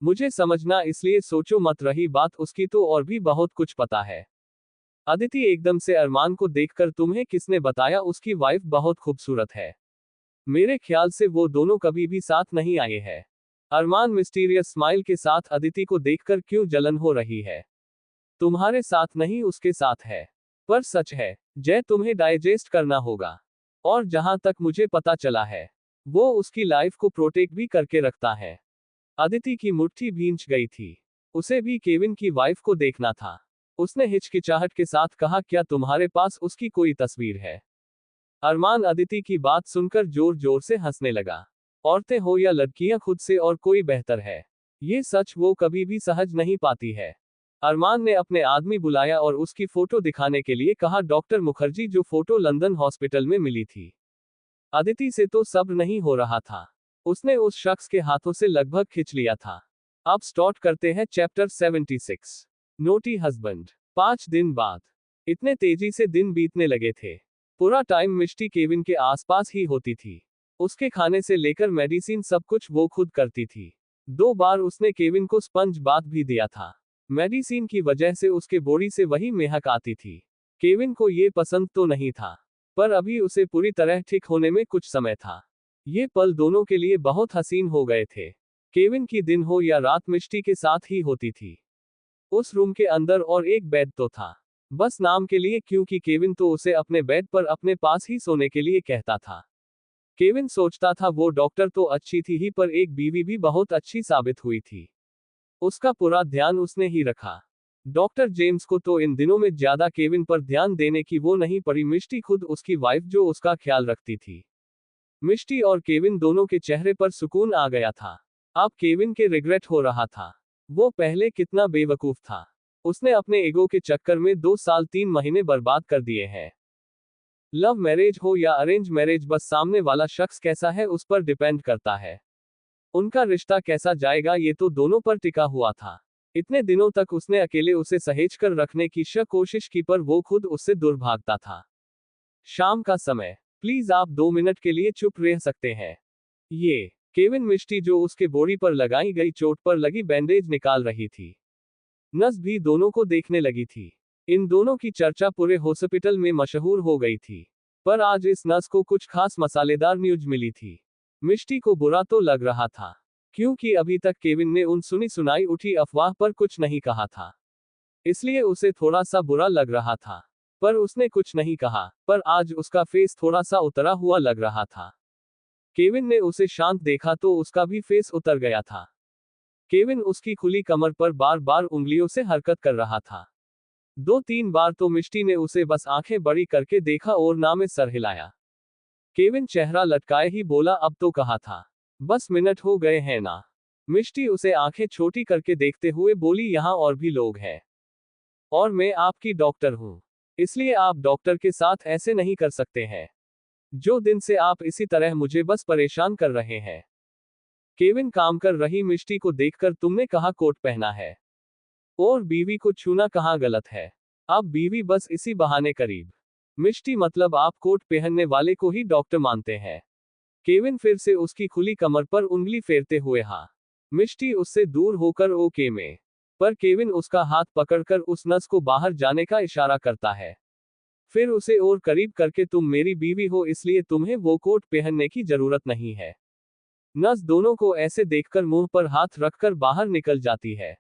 मुझे समझना, इसलिए सोचो मत, रही बात उसकी तो और भी बहुत कुछ पता है। अदिति एकदम से अरमान को देखकर, तुम्हें किसने बताया उसकी वाइफ बहुत खूबसूरत है? मेरे ख्याल से वो दोनों कभी भी साथ नहीं आए हैं। अरमान मिस्टीरियस स्माइल के साथ अदिति को देखकर, क्यों जलन हो रही है? तुम्हारे साथ नहीं, उसके साथ है। पर सच है जय, तुम्हें डाइजेस्ट करना होगा। और जहां तक मुझे पता चला है, वो उसकी लाइफ को प्रोटेक्ट भी करके रखता है। अदिति की मुट्ठी भींच गई थी। उसे भी केविन की वाइफ को देखना था। उसने हिचकिचाहट के साथ कहा, क्या तुम्हारे पास उसकी कोई तस्वीर है? अरमान अदिति की बात सुनकर जोर जोर से हंसने लगा। औरतें हो या लड़कियां, खुद से और कोई बेहतर है, ये सच वो कभी भी सहज नहीं पाती है। अरमान ने अपने आदमी बुलाया और उसकी फोटो दिखाने के लिए कहा, डॉक्टर मुखर्जी, जो फोटो लंदन हॉस्पिटल में मिली थी। अदिति से तो सब्र नहीं हो रहा था। उसने उस शख्स के हाथों से लगभग खींच लिया था। अब स्टार्ट करते हैं चैप्टर 76, नोटी हस्बैंड। 5 दिन बाद इतने तेजी से दिन बीतने लगे थे। पूरा टाइम मिष्टी केविन के आसपास ही होती थी। उसके खाने से लेकर मेडिसिन सब कुछ वो खुद करती थी। 2 बार उसने केविन को स्पंज बाथ भी दिया था। मेडिसिन की वजह से उसके बॉडी से वही महक आती थी। केविन को ये पसंद तो नहीं था, पर अभी उसे पूरी तरह ठीक होने में कुछ समय था। ये पल दोनों के लिए बहुत हसीन हो गए थे। केविन की दिन हो या रात मिष्टी के साथ ही होती थी। उस रूम के अंदर और एक बेड तो था, बस नाम के लिए, क्योंकि केविन तो उसे अपने बेड पर अपने पास ही सोने के लिए कहता था। केविन सोचता था वो डॉक्टर तो अच्छी थी ही, पर एक बीवी भी बहुत अच्छी साबित हुई थी। उसका पूरा ध्यान उसने ही रखा। डॉक्टर जेम्स को तो इन दिनों में ज्यादा केविन पर ध्यान देने की वो नहीं पड़ी, मिष्टी खुद उसकी वाइफ जो उसका ख्याल रखती थी। मिष्टी और केविन दोनों के चेहरे पर सुकून आ गया था। अब केविन के रिग्रेट हो रहा था। वो पहले कितना बेवकूफ था। उसने अपने ईगो के चक्कर में 2 साल 3 महीने बर्बाद कर दिए हैं। लव मैरिज हो या अरेंज मैरिज, बस सामने वाला शख्स कैसा है उस पर डिपेंड करता है। उनका रिश्ता कैसा जाएगा ये तो दोनों पर टिका हुआ था। इतने दिनों तक उसने अकेले उसे सहेज कर रखने की कोशिश की, पर वो खुद उससे दूर भागता था। शाम का समय, प्लीज आप 2 मिनट के लिए चुप रह सकते हैं? ये केविन मिष्टी जो उसके बॉडी पर लगाई गई चोट पर लगी बैंडेज निकाल रही थी। नस भी दोनों को देखने लगी थी। इन दोनों की चर्चा पूरे हॉस्पिटल में मशहूर हो गई थी। पर आज इस नस को कुछ खास मसालेदार न्यूज मिली थी। मिष्टी को बुरा तो लग रहा था, क्योंकि अभी तक केविन ने उन सुनी सुनाई उठी अफवाह पर कुछ नहीं कहा था। इसलिए उसे थोड़ा सा बुरा लग रहा था, पर उसने कुछ नहीं कहा। पर आज उसका फेस थोड़ा सा उतरा हुआ लग रहा था। केविन ने उसे शांत देखा तो उसका भी फेस उतर गया था। केविन उसकी खुली कमर पर बार बार उंगलियों से हरकत कर रहा था। 2-3 बार तो मिष्टी ने उसे बस आंखें बड़ी करके देखा और ना में सर हिलाया। केविन चेहरा लटकाए ही बोला, अब तो कहा था, बस मिनट हो गए हैं ना? मिष्टी उसे आंखें छोटी करके देखते हुए बोली, यहां और भी लोग हैं। और मैं आपकी डॉक्टर हूं, इसलिए आप डॉक्टर के साथ ऐसे नहीं कर सकते हैं। जो दिन से आप इसी तरह मुझे बस परेशान कर रहे हैं। केविन काम कर रही मिष्टी को देखकर, तुमने कहा कोट पहना है, और बीवी को छूना कहाँ गलत है? अब बीवी बस इसी बहाने करीब। मिष्टी, मतलब आप कोट पहनने वाले को ही डॉक्टर मानते हैं? केविन फिर से उसकी खुली कमर पर उंगली फेरते हुए हाँ। मिष्टी उससे दूर होकर ओके में, पर केविन उसका हाथ पकड़कर उस नस को बाहर जाने का इशारा करता है। फिर उसे और करीब करके, तुम मेरी बीवी हो इसलिए तुम्हें वो कोट पहनने की जरूरत नहीं है। नस दोनों को ऐसे देखकर मुंह पर हाथ रखकर बाहर निकल जाती है।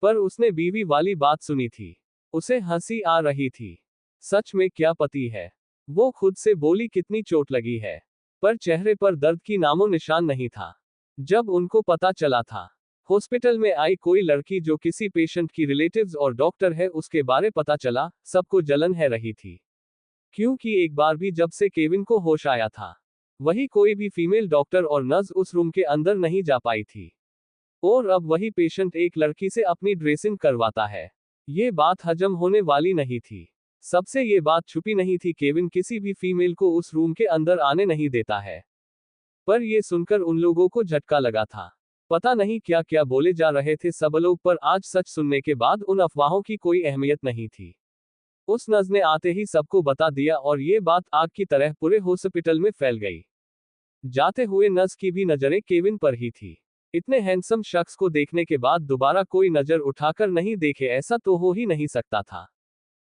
पर उसने बीवी वाली बात सुनी थी। उसे हंसी आ रही थी। सच में क्या पति है? वो खुद से बोली, कितनी चोट लगी है? पर चेहरे पर दर्द की नामो निशान नहीं था। जब उनको पता चला था, हॉस्पिटल में आई कोई लड़की जो किसी पेशेंट की रिलेटिव्स और डॉक्टर है, उसके बारे पता चला, सबको जलन है रही थी। क्योंकि एक बार भी जब से केविन को होश आया था, वही कोई भी फीमेल डॉक्टर और नर्स उस रूम के अंदर नहीं जा पाई थी। और अब वही पेशेंट एक लड़की से अपनी ड्रेसिंग करवाता है। ये बात हजम होने वाली नहीं थी। सबसे ये बात छुपी नहीं थी, केविन किसी भी फीमेल को उस रूम के अंदर आने नहीं देता है। पर ये सुनकर उन लोगों को झटका लगा था। पता नहीं क्या क्या बोले जा रहे थे सब लोग, पर आज सच सुनने के बाद उन अफवाहों की कोई अहमियत नहीं थी। उस नर्स ने आते ही सबको बता दिया और ये बात आग की तरह पूरे हॉस्पिटल में फैल गई। जाते हुए नर्स की भी नजरें केविन पर ही थी। इतने हैंडसम शख्स को देखने के बाद दोबारा कोई नजर उठाकर नहीं देखे, ऐसा तो हो ही नहीं सकता था।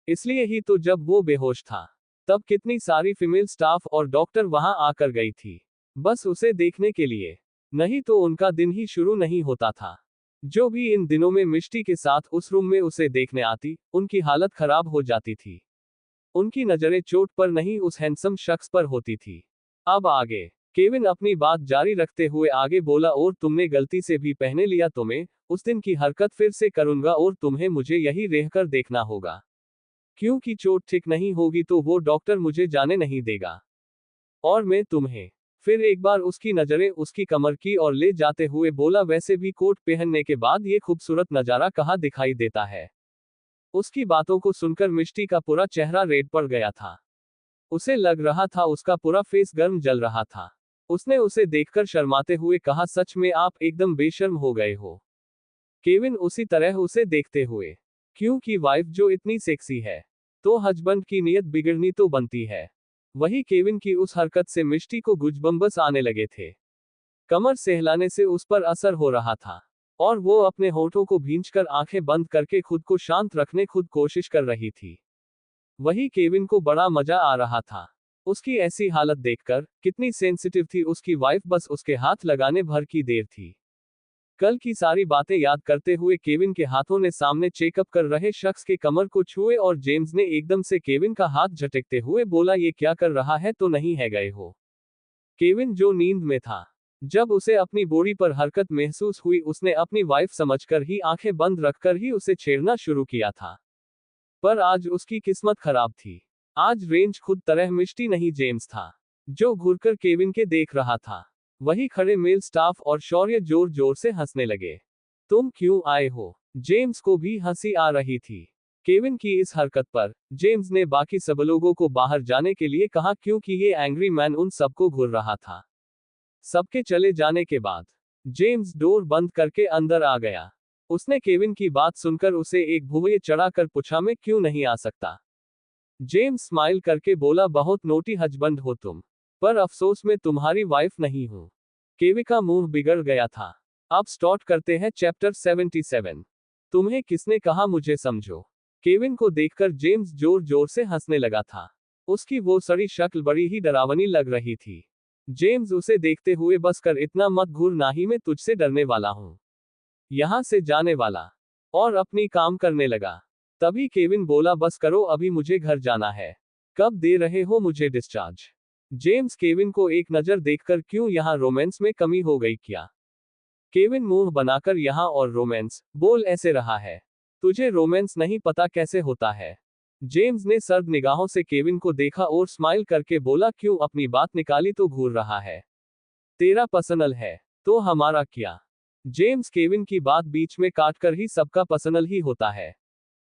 इसलिए ही तो जब वो बेहोश था, तब कितनी सारी फीमेल स्टाफ और डॉक्टर वहां आकर गई थी, बस उसे देखने के लिए। नहीं तो उनका दिन ही शुरू नहीं होता था। जो भी इन दिनों में मिष्टी के साथ उस रूम में उसे देखने आती, उनकी हालत खराब हो जाती थी। उनकी नजरें चोट पर नहीं, उस हैंडसम शख्स पर होती थी। अब आगे केविन अपनी बात जारी रखते हुए आगे बोला, और तुमने गलती से भी पहने लिया तो मैं उस दिन की हरकत फिर से करूंगा और तुम्हें मुझे यही रहकर देखना होगा। क्योंकि चोट ठीक नहीं होगी तो वो डॉक्टर मुझे जाने नहीं देगा। और मैं तुम्हें। फिर एक बार उसकी नजरें उसकी कमर की और ले जाते हुए बोला, वैसे भी कोट पहनने के बाद ये खूबसूरत नजारा कहाँ दिखाई देता है। उसकी बातों को सुनकर मिष्टी का पूरा चेहरा रेड पड़ गया था। उसे लग रहा था उसका पूरा फेस गर्म जल रहा था। उसने उसे देखकर शर्माते हुए कहा, सच में आप एकदम बेशर्म हो गए हो। केविन उसी तरह उसे देखते हुए, क्योंकि वाइफ जो इतनी सेक्सी है, तो हस्बैंड की नीयत बिगड़नी तो बनती है। वही केविन की उस हरकत से मिष्टी को गुजबम्बस आने लगे थे। कमर सहलाने से उस पर असर हो रहा था, और वो अपने होठों को भींचकर आंखें बंद करके खुद को शांत रखने खुद कोशिश कर रही थी। वही केविन को बड़ा मजा आ रहा था। उसकी ऐसी हालत देखकर, कितनी सेंसिटिव थी उसकी वाइफ, बस उसके हाथ लगाने भर की देर थी। कल की सारी बातें याद करते हुए केविन के हाथों ने सामने चेकअप कर रहे शख्स के कमर को छुए और जेम्स ने एकदम से केविन का हाथ झटकते हुए बोला, ये क्या कर रहा है, तो नहीं है गए हो। केविन जो नींद में था, जब उसे अपनी बॉडी पर हरकत महसूस हुई, उसने अपनी वाइफ समझकर ही आंखें बंद रखकर ही उसे छेड़ना शुरू किया था। पर आज उसकी किस्मत खराब थी। आज रेंज खुद तरह मिष्टी नहीं जेम्स था, जो घूरकर केविन के देख रहा था। वही खड़े मेल स्टाफ और शौर्य जोर जोर से हंसने लगे। तुम क्यों आए हो? जेम्स को भी हंसी आ रही थी। केविन की इस हरकत पर जेम्स ने बाकी सब लोगों को बाहर जाने के लिए कहा, क्योंकि ये एंग्री मैन उन सबको घूर रहा था। सबके चले जाने के बाद जेम्स डोर बंद करके अंदर आ गया। उसने केविन की बात सुनकर उसे एक भुवैया चढ़ाकर पूछा, मैं क्यों नहीं आ सकता? जेम्स स्माइल करके बोला, बहुत नोटी हस्बैंड हो तुम, पर अफसोस मैं तुम्हारी वाइफ नहीं हूं। केविन का मुंह बिगड़ गया था। अब स्टार्ट करते हैं चैप्टर 77। तुम्हें किसने कहा मुझे समझो? केविन को देखकर जेम्स जोर जोर से हंसने लगा था। उसकी वो सड़ी शक्ल बड़ी ही डरावनी लग रही थी। जेम्स उसे देखते हुए, बस कर इतना मत घूर, ना ही मैं तुझसे डरने वाला हूं। यहां से जाने वाला और अपनी काम करने लगा। तभी केविन बोला, बस करो, अभी मुझे घर जाना है। कब दे रहे हो मुझे डिस्चार्ज? जेम्स केविन को एक नजर देखकर, क्यों यहां रोमांस में कमी हो गई क्या? केविन मुंह बनाकर, यहां और रोमांस बोल ऐसे रहा है। तुझे रोमांस नहीं पता कैसे होता है? जेम्स ने सर्द निगाहों से केविन को देखा और स्माइल करके बोला, क्यों अपनी बात निकाली तो घूर रहा है? तेरा पर्सनल है तो हमारा क्या? जेम्स केविन की बात बीच में काटकर, ही सबका पर्सनल ही होता है।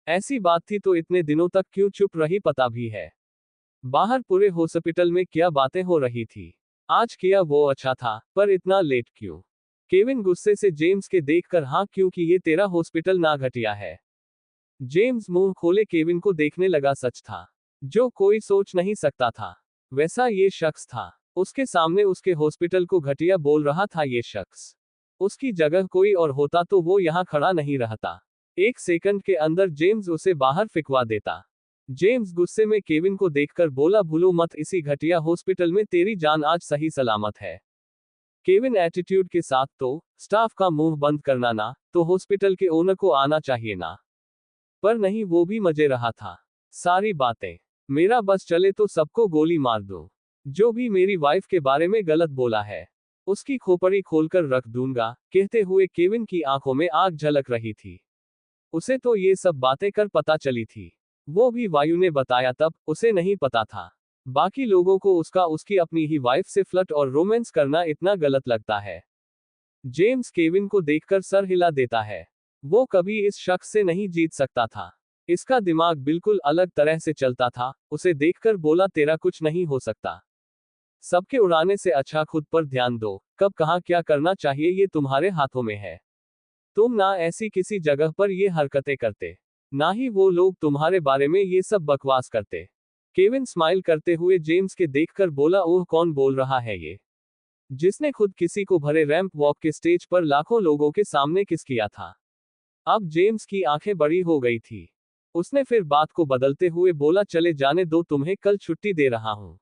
ऐसी बात थी तो इतने दिनों तक क्यों चुप रही? पता भी है बाहर पूरे हॉस्पिटल में क्या बातें हो रही थी। आज किया वो अच्छा था, पर इतना लेट क्यों? केविन गुस्से से जेम्स के देखकर, हाँ क्योंकि ये तेरा हॉस्पिटल ना घटिया है। जेम्स मुंह खोले केविन को देखने लगा। सच था, जो कोई सोच नहीं सकता था, वैसा ये शख्स था। उसके सामने उसके हॉस्पिटल को घटिया बोल रहा था ये शख्स। उसकी जगह कोई और होता तो वो यहां खड़ा नहीं रहता। एक सेकंड के अंदर जेम्स उसे बाहर फिकवा देता। जेम्स गुस्से में केविन को देखकर बोला, भूलो मत, इसी घटिया हॉस्पिटल में तेरी जान आज सही सलामत है। केविन एटीट्यूड के साथ, तो स्टाफ का मुंह बंद करना ना, तो हॉस्पिटल के ओनर को आना चाहिए ना। पर नहीं, वो भी मजे रहा था। सारी बातें, मेरा बस चले तो सबको गोली मार दूं। जो भी मेरी वाइफ के बारे में गलत बोला है, उसकी खोपड़ी खोलकर रख दूंगा, कहते हुए केविन की आंखों में आग झलक रही थी। उसे तो ये सब बातें कर पता चली थी। वो भी वायु ने बताया, तब उसे नहीं पता था। बाकी लोगों को उसकी अपनी ही वाइफ से फ्लर्ट और रोमांस करना इतना गलत लगता है। जेम्स केविन को देखकर सर हिला देता है। वो कभी इस शख्स से नहीं जीत सकता था। इसका दिमाग बिल्कुल अलग तरह से चलता था। उसे देखकर बोला, तेरा कुछ नहीं हो सकता। सबके उड़ाने से अच्छा खुद पर ध्यान दो। कब कहाँ क्या करना चाहिए ये तुम्हारे हाथों में है। तुम ना ऐसी किसी जगह पर ये हरकतें करते, ना ही वो लोग तुम्हारे बारे में ये सब बकवास करते। केविन स्माइल करते हुए जेम्स के देखकर बोला, ओह कौन बोल रहा है ये, जिसने खुद किसी को भरे रैंप वॉक के स्टेज पर लाखों लोगों के सामने किस किया था। अब जेम्स की आंखें बड़ी हो गई थी। उसने फिर बात को बदलते हुए बोला, चले जाने दो, तुम्हें कल छुट्टी दे रहा हूं,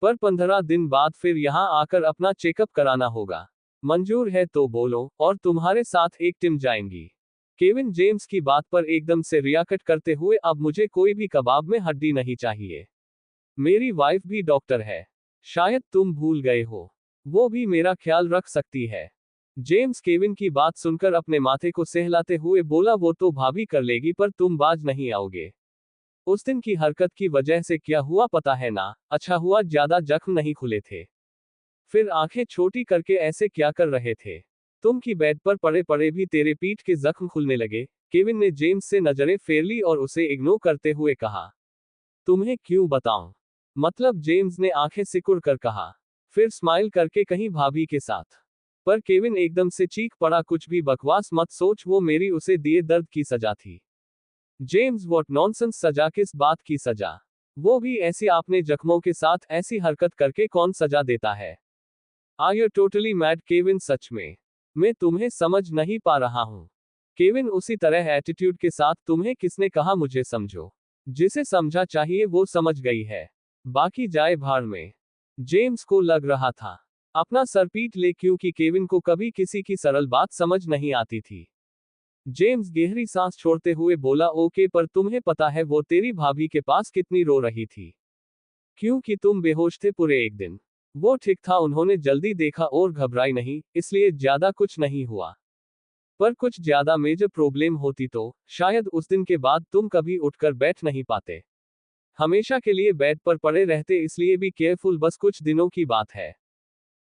पर 15 दिन बाद फिर यहां आकर अपना चेकअप कराना होगा। मंजूर है तो बोलो, और तुम्हारे साथ एक टीम जाएंगी। केविन जेम्स की बात पर एकदम से रिएक्ट करते हुए, अब मुझे कोई भी कबाब में हड्डी नहीं चाहिए। मेरी वाइफ भी डॉक्टर है, शायद तुम भूल गए हो। वो भी मेरा ख्याल रख सकती है। जेम्स केविन की बात सुनकर अपने माथे को सहलाते हुए बोला, वो तो भाभी कर लेगी, पर तुम बाज नहीं आओगे। उस दिन की हरकत की वजह से क्या हुआ पता है ना, अच्छा हुआ ज्यादा जख्म नहीं खुले थे। फिर आंखें छोटी करके ऐसे क्या कर रहे थे तुम, की बेड पर पड़े पड़े भी तेरे पीठ के जख्म खुलने लगे। केविन ने जेम्स से नजरें फेर ली और उसे इग्नोर करते हुए कहा, तुम्हें क्यों बताऊं। मतलब, जेम्स ने आंखें सिकुड़ कर कहा, फिर स्माइल करके कहीं भाभी के साथ। पर केविन एकदम से चीख पड़ा, कुछ भी बकवास मत सोच, वो मेरी उसे दिए दर्द की सजा थी। जेम्स, व्हाट नॉनसेंस, सजा किस बात की सजा? वो भी ऐसी आपने जख्मों के साथ ऐसी हरकत करके कौन सजा देता है? Are you totally mad Kevin, सच में मैं तुम्हें समझ नहीं पा रहा हूं। केविन उसी तरह एटीट्यूड के साथ, तुम्हें किसने कहा मुझे समझो? जिसे समझा चाहिए वो समझ गई है, बाकी जाए भाड़ में। जेम्स को लग रहा था अपना सर पीट ले, क्योंकि केविन को कभी किसी की सरल बात समझ नहीं आती थी। जेम्स गहरी सांस छोड़ते हुए बोला, ओके, पर तुम्हें पता है वो तेरी भाभी के पास कितनी रो रही थी, क्योंकि तुम बेहोश थे पूरे एक दिन। वो ठीक था, उन्होंने जल्दी देखा और घबराई नहीं, इसलिए ज्यादा कुछ नहीं हुआ। पर कुछ ज्यादा मेजर प्रॉब्लम होती तो शायद उस दिन के बाद तुम कभी उठकर बैठ नहीं पाते, हमेशा के लिए बेड पर पड़े रहते। इसलिए भी केयरफुल, बस कुछ दिनों की बात है,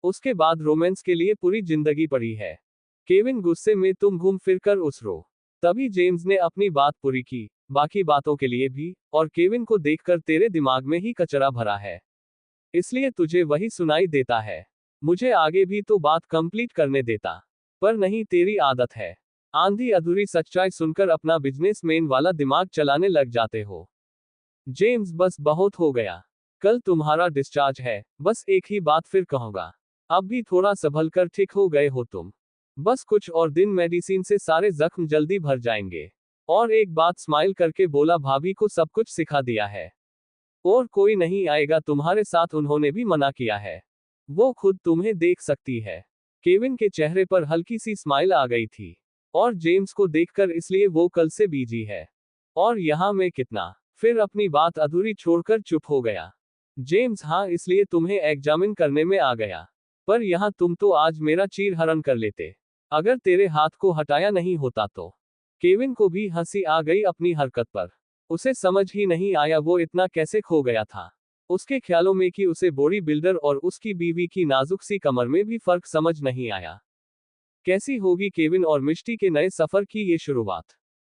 उसके बाद रोमांस के लिए पूरी जिंदगी पड़ी है। केविन गुस्से में तुम घूम फिर कर उस रो। तभी जेम्स ने अपनी बात पूरी की, बाकी बातों के लिए भी, और केविन को देखकर, तेरे दिमाग में ही कचरा भरा है, इसलिए तुझे वही सुनाई देता है। मुझे आगे भी तो बात कंप्लीट करने देता, पर नहीं, तेरी आदत है आंधी अधूरी सच्चाई सुनकर अपना बिजनेसमैन वाला दिमाग चलाने लग जाते हो। जेम्स, बस बहुत हो गया, कल तुम्हारा डिस्चार्ज है। बस एक ही बात फिर कहूंगा, अब भी थोड़ा संभल कर ठीक हो गए हो तुम। बस कुछ और दिन मेडिसिन से सारे जख्म जल्दी भर जाएंगे। और एक बात स्माइल करके बोला, भाभी को सब कुछ सिखा दिया है, और कोई नहीं आएगा तुम्हारे साथ, उन्होंने भी मना किया है। वो खुद तुम्हें देख सकती है। केविन के चेहरे पर हल्की सी स्माइल आ गई थी, और जेम्स को देखकर, इसलिए वो कल से बिजी है, और यहां मैं कितना। फिर अपनी बात अधूरी छोड़कर चुप हो गया। जेम्स, हाँ, इसलिए तुम्हें एग्जामिन करने में आ गया, पर यहां तुम तो आज मेरा चीर हरण कर लेते, अगर तेरे हाथ को हटाया नहीं होता तो। केविन को भी हंसी आ गई अपनी हरकत पर। उसे समझ ही नहीं आया वो इतना कैसे खो गया था। उसके ख्यालों में कि उसे बॉडी बिल्डर और उसकी बीवी की नाजुक सी कमर में भी फर्क समझ नहीं आया। कैसी होगी केविन और मिष्टी के नए सफर की ये शुरुआत?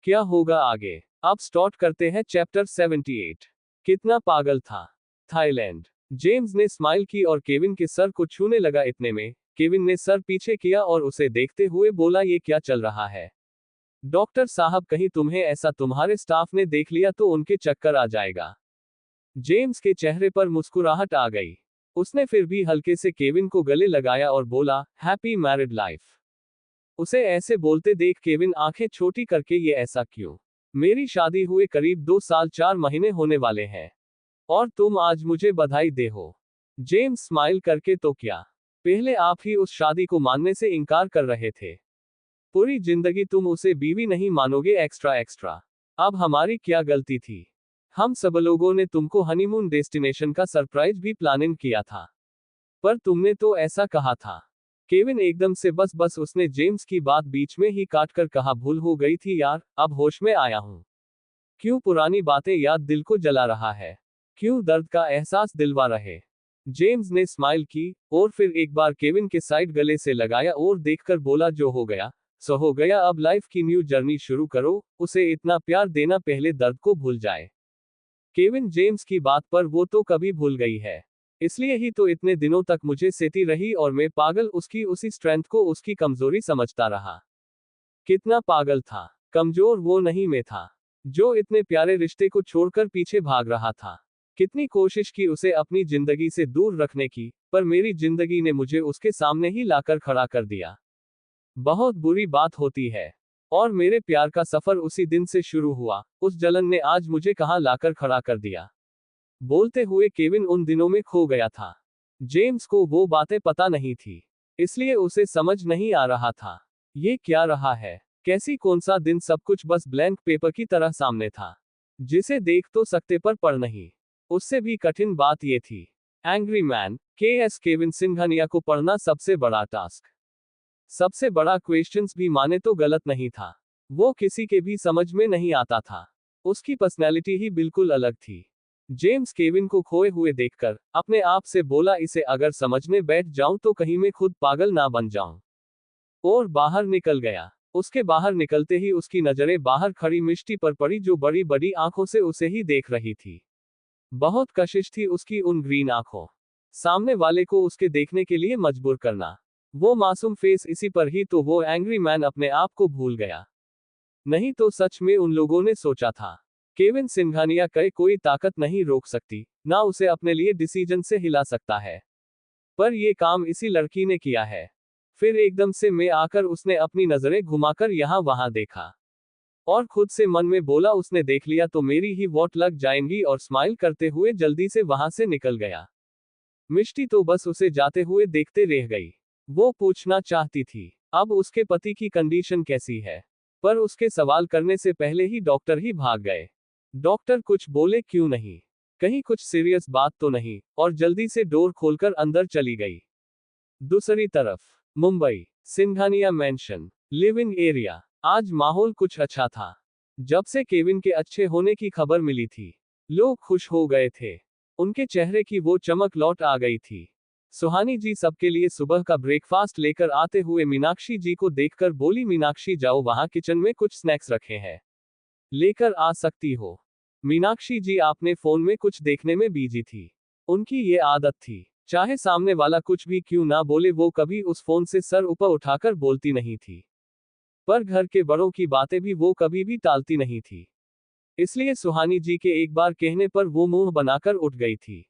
क्या होगा आगे? अब स्टार्ट करते हैं चैप्टर 78। कितना पागल था। थाईलैंड। जेम्स ने स्माइल की और केविन के सर को छूने लगा। इतने में केविन ने सर पीछे किया और उसे देखते हुए बोला, ये क्या चल रहा है? डॉक्टर साहब, कहीं तुम्हें ऐसा तुम्हारे स्टाफ ने देख लिया तो उनके चक्कर आ जाएगा। जेम्स के चेहरे पर मुस्कुराहट आ गई। उसने फिर भी हल्के से केविन को गले लगाया और बोला, हैप्पी मैरिड लाइफ। उसे ऐसे बोलते देख केविन आंखें छोटी करके, ये ऐसा क्यों? मेरी शादी हुए करीब 2 साल 4 महीने होने वाले हैं, और तुम आज मुझे बधाई दे हो। जेम्स स्माइल करके, तो क्या पहले आप ही उस शादी को मानने से इनकार कर रहे थे? पूरी जिंदगी तुम उसे बीवी नहीं मानोगे, एक्स्ट्रा एक्स्ट्रा। अब हमारी क्या गलती थी? हम सब लोगों ने तुमको हनीमून डेस्टिनेशन का सरप्राइज भी प्लानिंग किया था, पर तुमने तो ऐसा कहा था। केविन एकदम से बस उसने जेम्स की बात बीच में ही काट कर कहा, भूल हो गई थी यार, अब होश में आया हूं। क्यों पुरानी बातें याद दिल को जला रहा है, क्यों दर्द का एहसास दिलवा रहे। जेम्स ने स्माइल की और फिर एक बार केविन के साइड गले से लगाया और देखकर बोला, जो हो गया सो हो गया, अब लाइफ की न्यू जर्नी शुरू करो, उसे इतना प्यार देना पहले दर्द को भूल जाए। केविन जेम्स की बात पर वो तो कभी भूल गई है, इसलिए ही तो इतने दिनों तक मुझे सेती रही और मैं पागल उसकी उसी स्ट्रेंथ को उसकी कमजोरी समझता रहा। कितना पागल था, कमजोर वो नहीं मैं था, जो इतने प्यारे रिश्ते को छोड़कर पीछे भाग रहा था। कितनी कोशिश की उसे अपनी जिंदगी से दूर रखने की, पर मेरी जिंदगी ने मुझे उसके सामने ही लाकर खड़ा कर दिया। बहुत बुरी बात होती है, और मेरे प्यार का सफर उसी दिन से शुरू हुआ, उस जलन ने आज मुझे कहां लाकर खड़ा कर दिया। बोलते हुए केविन उन दिनों में खो गया था। जेम्स को वो बातें पता नहीं थी, इसलिए उसे समझ नहीं आ रहा था ये क्या रहा है, कैसी कौन सा दिन। सब कुछ बस ब्लैंक पेपर की तरह सामने था, जिसे देख तो सकते पर पढ़ नहीं। उससे भी कठिन बात ये थी, angry man KS. Kevin Singhania को पढ़ना सबसे बड़ा टास्क, सबसे बड़ा क्वेश्चंस भी माने तो गलत नहीं था। वो किसी के भी समझ में नहीं आता था, उसकी पर्सनैलिटी ही बिल्कुल अलग थी। जेम्स केविन को खोए हुए देखकर अपने आप से बोला, इसे अगर समझने बैठ जाऊं तो कहीं मैं खुद पागल ना बन जाऊं। और बाहर निकल गया। उसके बाहर निकलते ही उसकी नजरें बाहर खड़ी मिष्टी पर पड़ी, जो बड़ी बड़ी आंखों से उसे ही देख रही थी। बहुत कशिश थी उसकी उन ग्रीन आंखों, सामने वाले को उसके देखने के लिए मजबूर करना। वो मासूम फेस, इसी पर ही तो वो एंग्री मैन अपने आप को भूल गया। नहीं तो सच में उन लोगों ने सोचा था, केविन सिंघानिया कई कोई ताकत नहीं रोक सकती, ना उसे अपने लिए डिसीजन से हिला सकता है। पर ये काम इसी लड़की ने किया है। फिर एकदम से मैं आकर उसने अपनी नजरें घुमाकर यहां वहां देखा, और खुद से मन में बोला, उसने देख लिया तो मेरी ही वोट लग जाएंगी, और स्माइल करते हुए जल्दी से वहां से निकल गया। मिष्टी तो बस उसे जाते हुए देखते रह गई। वो पूछना चाहती थी अब उसके पति की कंडीशन कैसी है, पर उसके सवाल करने से पहले ही डॉक्टर ही भाग गए। डॉक्टर कुछ बोले क्यों नहीं, कहीं कुछ सीरियस बात तो नहीं, और जल्दी से डोर खोलकर अंदर चली गई। दूसरी तरफ Mumbai, Singhania mention, living area. आज माहौल कुछ अच्छा था। जब से केविन के अच्छे होने की खबर मिली थी, लोग खुश हो गए थे। उनके चेहरे की वो चमक लौट आ गई थी। सुहानी जी सबके लिए सुबह का ब्रेकफास्ट लेकर आते हुए मीनाक्षी जी को देखकर बोली, मीनाक्षी जाओ, वहां किचन में कुछ स्नैक्स रखे हैं, लेकर आ सकती हो। मीनाक्षी जी आपने फोन में कुछ देखने में बिजी थी। उनकी ये आदत थी, चाहे सामने वाला कुछ भी क्यों ना बोले, वो कभी उस फोन से सर ऊपर उठाकर बोलती नहीं थी। पर घर के बड़ों की बातें भी वो कभी भी टालती नहीं थी, इसलिए सुहानी जी के एक बार कहने पर वो मुंह बनाकर उठ गई थी।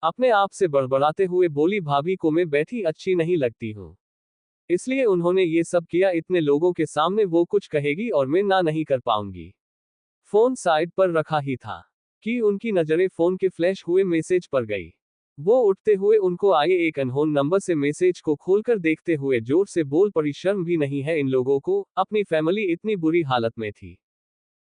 अपने आप से बड़बड़ाते हुए बोली, भाभी को मैं बैठी अच्छी नहीं लगती हूँ, इसलिए उन्होंने ये सब किया। इतने लोगों के सामने वो कुछ कहेगी और मैं ना नहीं कर पाऊंगी। फोन साइड पर रखा ही था कि उनकी नजरें फोन के फ्लैश हुए मैसेज पर गई। वो उठते हुए उनको आए एक अनहोन नंबर से मैसेज को खोलकर देखते हुए जोर से बोल पड़ी, शर्म भी नहीं है इन लोगों को, अपनी फैमिली इतनी बुरी हालत में थी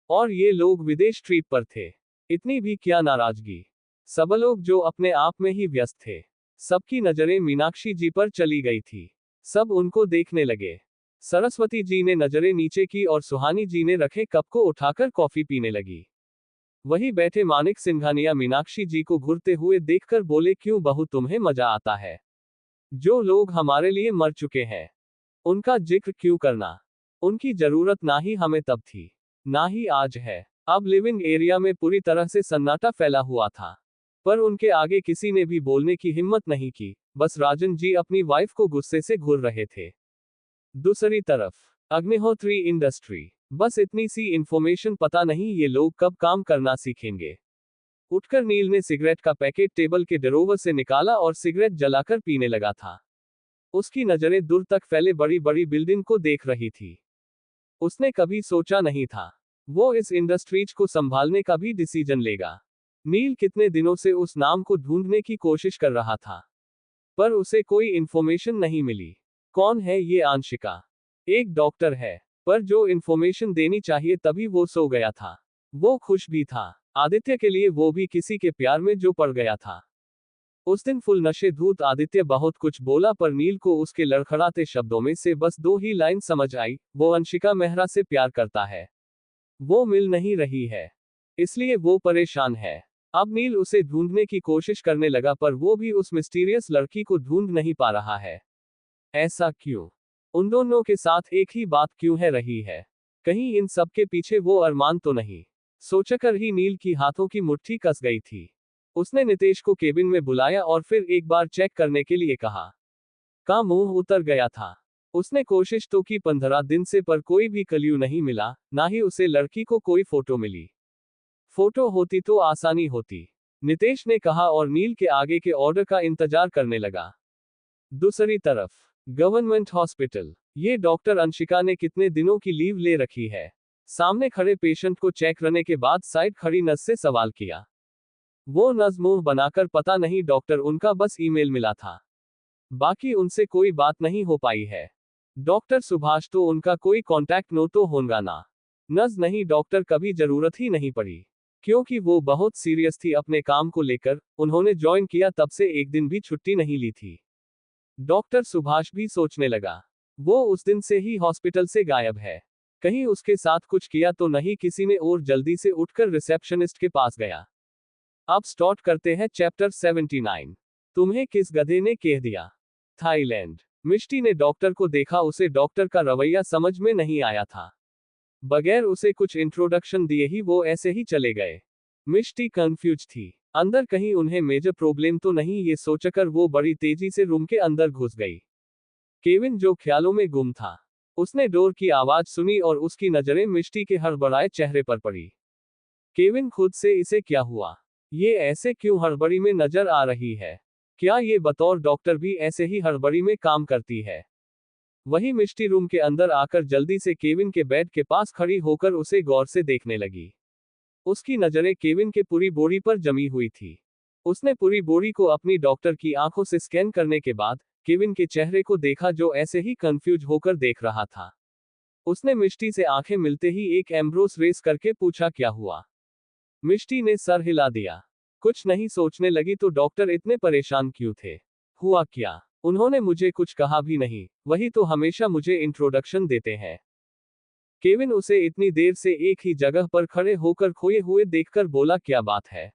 और ये लोग विदेश ट्रिप पर थे। इतनी भी क्या नाराजगी, सब लोग जो अपने आप में ही व्यस्त थे। सबकी नजरें मीनाक्षी जी पर चली गई थी, सब उनको देखने लगे। सरस्वती जी ने नजरें नीचे की और सुहानी जी ने रखे कप को उठाकर कॉफी पीने लगी। वही बैठे मानिक सिंघानिया मीनाक्षी जी को घूरते हुए देखकर बोले, क्यों बहू तुम्हें मजा आता है, जो लोग हमारे लिए मर चुके हैं उनका जिक्र क्यों करना। उनकी जरूरत ना ही हमें तब थी, ना ही आज है। अब लिविंग एरिया में पूरी तरह से सन्नाटा फैला हुआ था, पर उनके आगे किसी ने भी बोलने की हिम्मत नहीं की। बस राजन जी अपनी वाइफ को गुस्से से घूर रहे थे। दूसरी तरफ अग्निहोत्री इंडस्ट्री, बस इतनी सी इंफॉर्मेशन, पता नहीं ये लोग कब काम करना सीखेंगे। उठकर नील ने सिगरेट का पैकेट टेबल के ड्रॉवर से निकाला और सिगरेट जलाकर पीने लगा था। उसकी नजरें दूर तक फैले बड़ी बड़ी बिल्डिंग को देख रही थी। उसने कभी सोचा नहीं था वो इस इंडस्ट्रीज को संभालने का भी डिसीजन लेगा। नील कितने दिनों से उस नाम को ढूंढने की कोशिश कर रहा था, पर उसे कोई इंफॉर्मेशन नहीं मिली। कौन है ये आंशिका? एक डॉक्टर है, पर जो इंफॉर्मेशन देनी चाहिए तभी वो सो गया था। वो खुश भी था, आदित्य के लिए, वो भी किसी के प्यार में जो पड़ गया था। उस दिन फुल नशे धूत आदित्य बहुत कुछ बोला, पर नील को उसके लड़खड़ाते शब्दों में से बस 2 ही लाइन समझ आई, वो अंशिका मेहरा से प्यार करता है। वो मिल नहीं रही है, इसलिए वो परेशान है। अब नील उसे ढूंढने की कोशिश करने लगा, पर वो भी उस मिस्टीरियस लड़की को ढूंढ नहीं पा रहा है। ऐसा क्यों? उन दोनों के साथ एक ही बात क्यों है रही है? कहीं इन सब के पीछे वो अरमान तो नहीं? सोचकर ही नील की हाथों की मुट्ठी कस गई थी। उसने नितेश को केबिन में बुलाया और फिर एक बार चेक करने के लिए कहा। का मुंह उतर गया था। उसने कोशिश तो की 15 दिन से, पर कोई भी क्ल्यू नहीं मिला, ना ही उसे लड़की को कोई फोटो मिली। फोटो होती तो आसानी होती, नितेश ने कहा और नील के आगे के ऑर्डर का इंतजार करने लगा। दूसरी तरफ गवर्नमेंट हॉस्पिटल। ये डॉक्टर अंशिका ने कितने दिनों की लीव ले रखी है। सामने खड़े पेशेंट को चेक करने के बाद साइड खड़ी नर्स से सवाल किया। वो नर्स मुंह बनाकर पता नहीं डॉक्टर, उनका बस ईमेल मिला था, बाकी उनसे कोई बात नहीं हो पाई है। डॉक्टर सुभाष तो उनका कोई कांटेक्ट नो तो होगा ना। नर्स नहीं डॉक्टर, कभी जरूरत ही नहीं पड़ी, क्योंकि वो बहुत सीरियस थी अपने काम को लेकर। उन्होंने ज्वाइन किया तब से एक दिन भी छुट्टी नहीं ली थी। डॉक्टर सुभाष भी सोचने लगा, वो उस दिन से ही हॉस्पिटल से गायब है। कहीं उसके साथ कुछ किया तो नहीं किसी ने, और जल्दी से उठकर रिसेप्शनिस्ट के पास गया। अब स्टार्ट करते हैं चैप्टर 79। तुम्हें किस गधे ने कह दिया? थाईलैंड। मिष्टी ने डॉक्टर को देखा, उसे डॉक्टर का रवैया समझ में नहीं आया था। बगैर उसे कुछ इंट्रोडक्शन दिए ही वो ऐसे ही चले गए। मिष्टी कंफ्यूज थी, अंदर कहीं उन्हें मेजर प्रॉब्लम तो नहीं, ये सोचकर वो बड़ी तेजी से रूम के अंदर घुस गई। केविन जो ख्यालों में गुम था, उसने डोर की आवाज सुनी और उसकी नजरें मिष्टी के हड़बड़ाए चेहरे पर पड़ी। केविन खुद से इसे क्या हुआ, ये ऐसे क्यों हड़बड़ी में नजर आ रही है? क्या ये बतौर डॉक्टर भी ऐसे ही हड़बड़ी में काम करती है? वही मिष्टी रूम के अंदर आकर जल्दी से केविन के बेड के पास खड़ी होकर उसे गौर से देखने लगी। उसकी नजरें केविन के पूरी बॉडी पर जमी हुई थी। उसने पूरी बॉडी को अपनी डॉक्टर की आंखों से स्कैन करने के बाद केविन के चेहरे को देखा, जो ऐसे ही कंफ्यूज होकर देख रहा था। उसने मिष्टी से आंखें मिलते ही एक एम्ब्रोस रेस करके पूछा, क्या हुआ? मिष्टी ने सर हिला दिया, कुछ नहीं। सोचने लगी, तो डॉक्टर इतने परेशान क्यों थे? हुआ क्या? उन्होंने मुझे कुछ कहा भी नहीं, वही तो हमेशा मुझे इंट्रोडक्शन देते हैं। केविन उसे इतनी देर से एक ही जगह पर खड़े होकर खोए हुए देखकर बोला, क्या बात है?